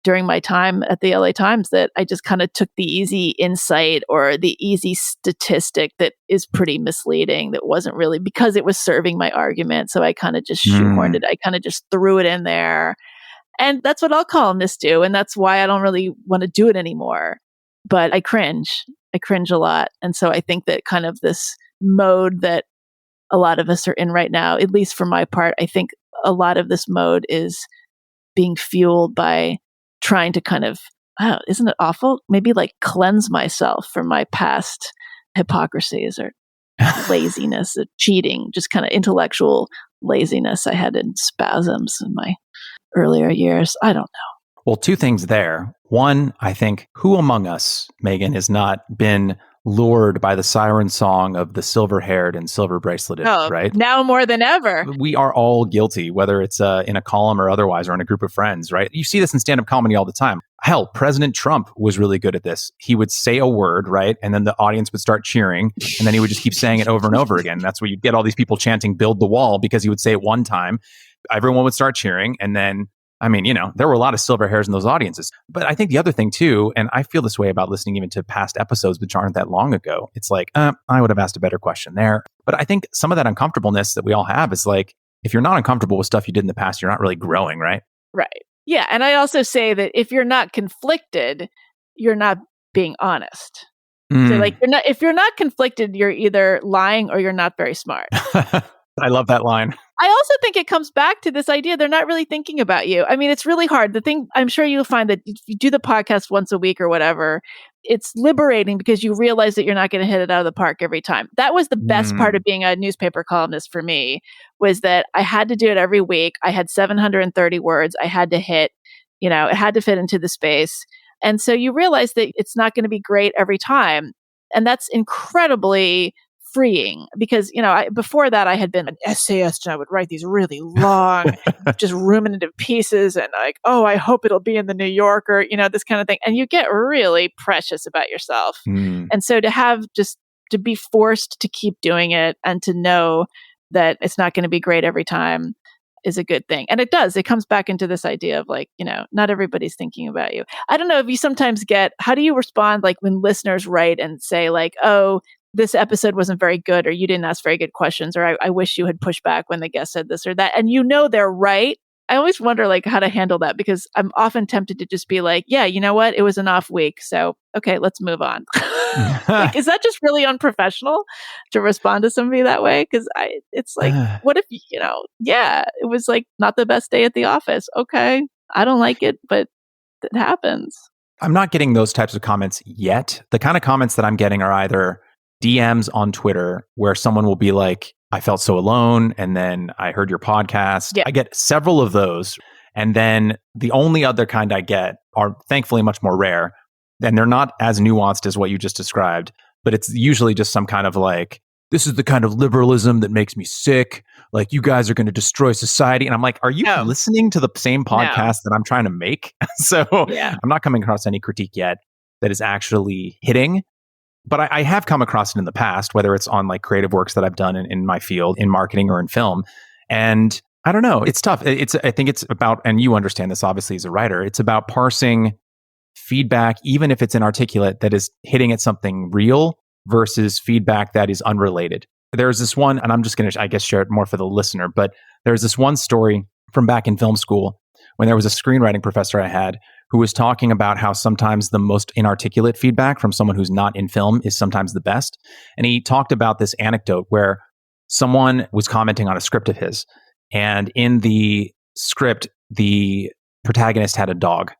during my time at the LA Times that I just kind of took the easy insight or the easy statistic that is pretty misleading, that wasn't really because it was serving my argument. So I kind of just shoehorned it. I kind of just threw it in there. And that's what all columnists do. And that's why I don't really want to do it anymore. But I cringe. I cringe a lot. And so I think that kind of this mode that a lot of us are in right now, at least for my part, I think a lot of this mode is being fueled by trying to kind of, isn't it awful? Maybe like cleanse myself from my past hypocrisies or laziness, or cheating, just kind of intellectual laziness I had in spasms in my earlier years. I don't know. Well, two things there. One, I think, who among us, Meghan, has not been lured by the siren song of the silver-haired and silver-braceleted, right? Now more than ever. We are all guilty, whether it's in a column or otherwise, or in a group of friends, right? You see this in stand-up comedy all the time. Hell, President Trump was really good at this. He would say a word, right? And then the audience would start cheering, and then he would just keep saying it over and over again. That's where you'd get all these people chanting, "Build the wall," because he would say it one time. Everyone would start cheering, and then there were a lot of silver hairs in those audiences. But I think the other thing too, and I feel this way about listening even to past episodes which aren't that long ago, it's like, I would have asked a better question there. But I think some of that uncomfortableness that we all have is like, if you're not uncomfortable with stuff you did in the past, you're not really growing, right? Right. Yeah. And I also say that if you're not conflicted, you're not being honest. So like, if you're not conflicted, you're either lying or you're not very smart. I love that line. I also think it comes back to this idea they're not really thinking about you. I mean, it's really hard. The thing, I'm sure you'll find that if you do the podcast once a week or whatever, it's liberating because you realize that you're not going to hit it out of the park every time. That was the best part of being a newspaper columnist for me, was that I had to do it every week. I had 730 words. I had to hit, it had to fit into the space. And so you realize that it's not going to be great every time. And that's incredibly freeing because, before that I had been an essayist and I would write these really long, just ruminative pieces and like, I hope it'll be in the New Yorker, this kind of thing. And you get really precious about yourself. And so to be forced to keep doing it and to know that it's not going to be great every time is a good thing. And it comes back into this idea of like, not everybody's thinking about you. I don't know if you sometimes how do you respond like when listeners write and say like, this episode wasn't very good, or you didn't ask very good questions, or I wish you had pushed back when the guest said this or that. And they're right. I always wonder like how to handle that because I'm often tempted to just be like, yeah, you know what? It was an off week. So, okay, let's move on. Like, is that just really unprofessional to respond to somebody that way? Because it's like, what if, it was like not the best day at the office. Okay, I don't like it, but it happens. I'm not getting those types of comments yet. The kind of comments that I'm getting are either DMs on Twitter where someone will be like, I felt so alone. And then I heard your podcast. Yeah. I get several of those. And then the only other kind I get are thankfully much more rare. And they're not as nuanced as what you just described, but it's usually just some kind of like, this is the kind of liberalism that makes me sick. Like, you guys are going to destroy society. And I'm like, are you listening to the same podcast that I'm trying to make? So I'm not coming across any critique yet that is actually hitting. But I have come across it in the past, whether it's on like creative works that I've done in my field, in marketing or in film. And I don't know, it's tough. I think it's about, and you understand this obviously as a writer, it's about parsing feedback, even if it's inarticulate, that is hitting at something real versus feedback that is unrelated. There's this one, and I'm just going to, I guess, share it more for the listener, but there's this one story from back in film school when there was a screenwriting professor I had who was talking about how sometimes the most inarticulate feedback from someone who's not in film is sometimes the best. And he talked about this anecdote where someone was commenting on a script of his. And in the script, the protagonist had a dog.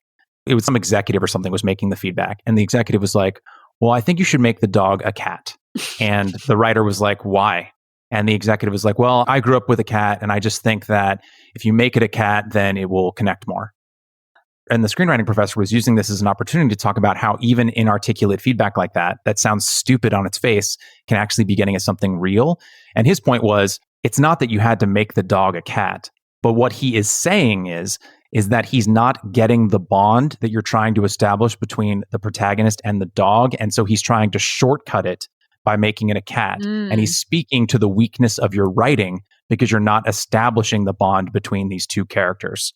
It was some executive or something was making the feedback. And the executive was like, well, I think you should make the dog a cat. And the writer was like, why? And the executive was like, well, I grew up with a cat. And I just think that if you make it a cat, then it will connect more. And the screenwriting professor was using this as an opportunity to talk about how even inarticulate feedback like that sounds stupid on its face, can actually be getting at something real. And his point was, it's not that you had to make the dog a cat, but what he is saying is that he's not getting the bond that you're trying to establish between the protagonist and the dog. And so he's trying to shortcut it by making it a cat. And he's speaking to the weakness of your writing because you're not establishing the bond between these two characters.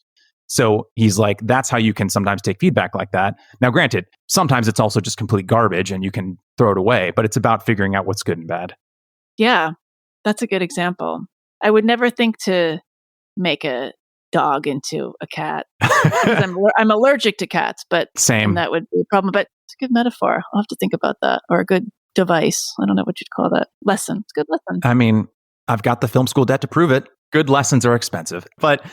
So he's like, that's how you can sometimes take feedback like that. Now, granted, sometimes it's also just complete garbage and you can throw it away, but it's about figuring out what's good and bad. Yeah, that's a good example. I would never think to make a dog into a cat. I'm allergic to cats, but Same. that would be a problem. But it's a good metaphor. I'll have to think about that, or a good device. I don't know what you'd call that. Lesson. It's a good lesson. I mean, I've got the film school debt to prove it. Good lessons are expensive, but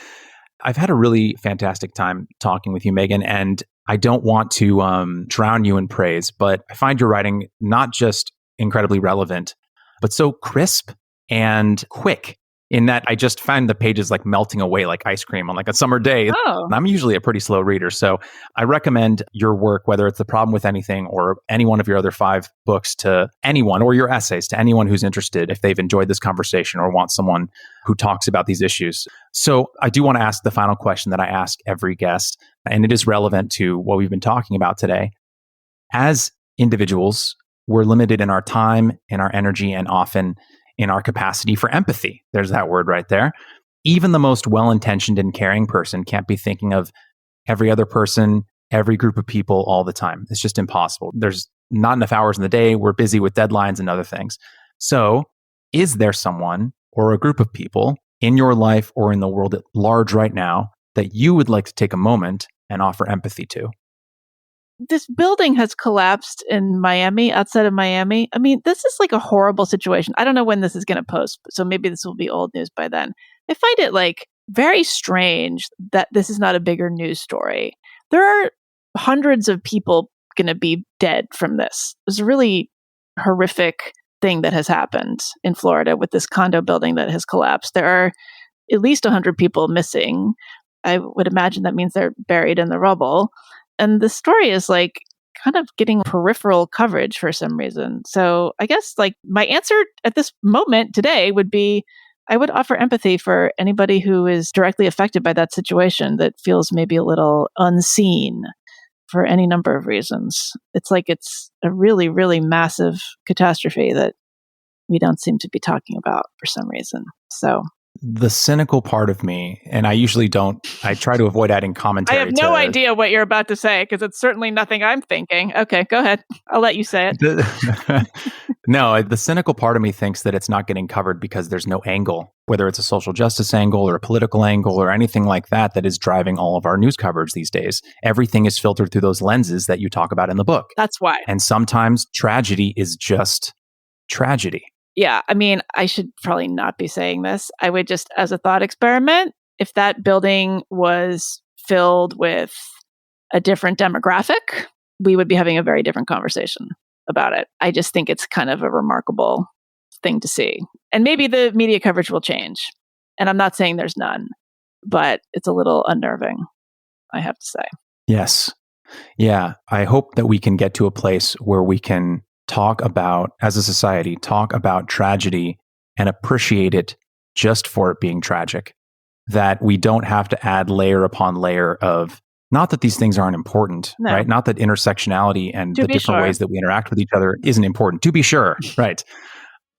I've had a really fantastic time talking with you, Meghan, and I don't want to drown you in praise, but I find your writing not just incredibly relevant, but so crisp and quick in that I just find the pages like melting away like ice cream on like a summer day. Oh. And I'm usually a pretty slow reader. So I recommend your work, whether it's The Problem with Anything or any one of your other 5 books, to anyone, or your essays to anyone who's interested if they've enjoyed this conversation or want someone who talks about these issues. So I do want to ask the final question that I ask every guest, and it is relevant to what we've been talking about today. As individuals, we're limited in our time, in our energy, and often in our capacity for empathy. There's that word right there. Even the most well-intentioned and caring person can't be thinking of every other person, every group of people all the time. It's just impossible. There's not enough hours in the day. We're busy with deadlines and other things. So is there someone or a group of people in your life or in the world at large right now that you would like to take a moment and offer empathy to? This building has collapsed in Miami, outside of Miami. I mean, this is like a horrible situation. I don't know when this is going to post, so maybe this will be old news by then. I find it like very strange that this is not a bigger news story. There are hundreds of people going to be dead from this. It's a really horrific thing that has happened in Florida with this condo building that has collapsed. There are at least 100 people missing. I would imagine that means they're buried in the rubble. And the story is like kind of getting peripheral coverage for some reason. So I guess like my answer at this moment today would be, I would offer empathy for anybody who is directly affected by that situation that feels maybe a little unseen for any number of reasons. It's like it's a really, really massive catastrophe that we don't seem to be talking about for some reason. So the cynical part of me, and I usually don't, I try to avoid adding commentary. I have no idea what you're about to say because it's certainly nothing I'm thinking. Okay, go ahead. I'll let you say it. No, the cynical part of me thinks that it's not getting covered because there's no angle, whether it's a social justice angle or a political angle or anything like that, that is driving all of our news coverage these days. Everything is filtered through those lenses that you talk about in the book. That's why. And sometimes tragedy is just tragedy. Yeah, I mean, I should probably not be saying this. I would just, as a thought experiment, if that building was filled with a different demographic, we would be having a very different conversation about it. I just think it's kind of a remarkable thing to see. And maybe the media coverage will change. And I'm not saying there's none, but it's a little unnerving, I have to say. Yes. Yeah. I hope that we can get to a place where we can talk about, as a society, talk about tragedy and appreciate it just for it being tragic. That we don't have to add layer upon layer of, not that these things aren't important, No. right? Not that intersectionality and To the be different sure. ways that we interact with each other isn't important, to be sure, right?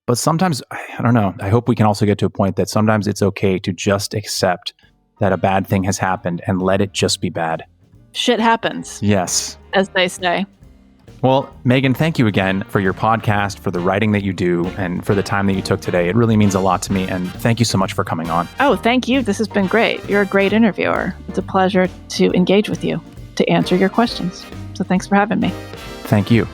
But sometimes, I don't know, I hope we can also get to a point that sometimes it's okay to just accept that a bad thing has happened and let it just be bad. Shit happens, Yes. as they say. Well, Meghan, thank you again for your podcast, for the writing that you do, and for the time that you took today. It really means a lot to me, and thank you so much for coming on. Oh, thank you. This has been great. You're a great interviewer. It's a pleasure to engage with you, to answer your questions. So thanks for having me. Thank you.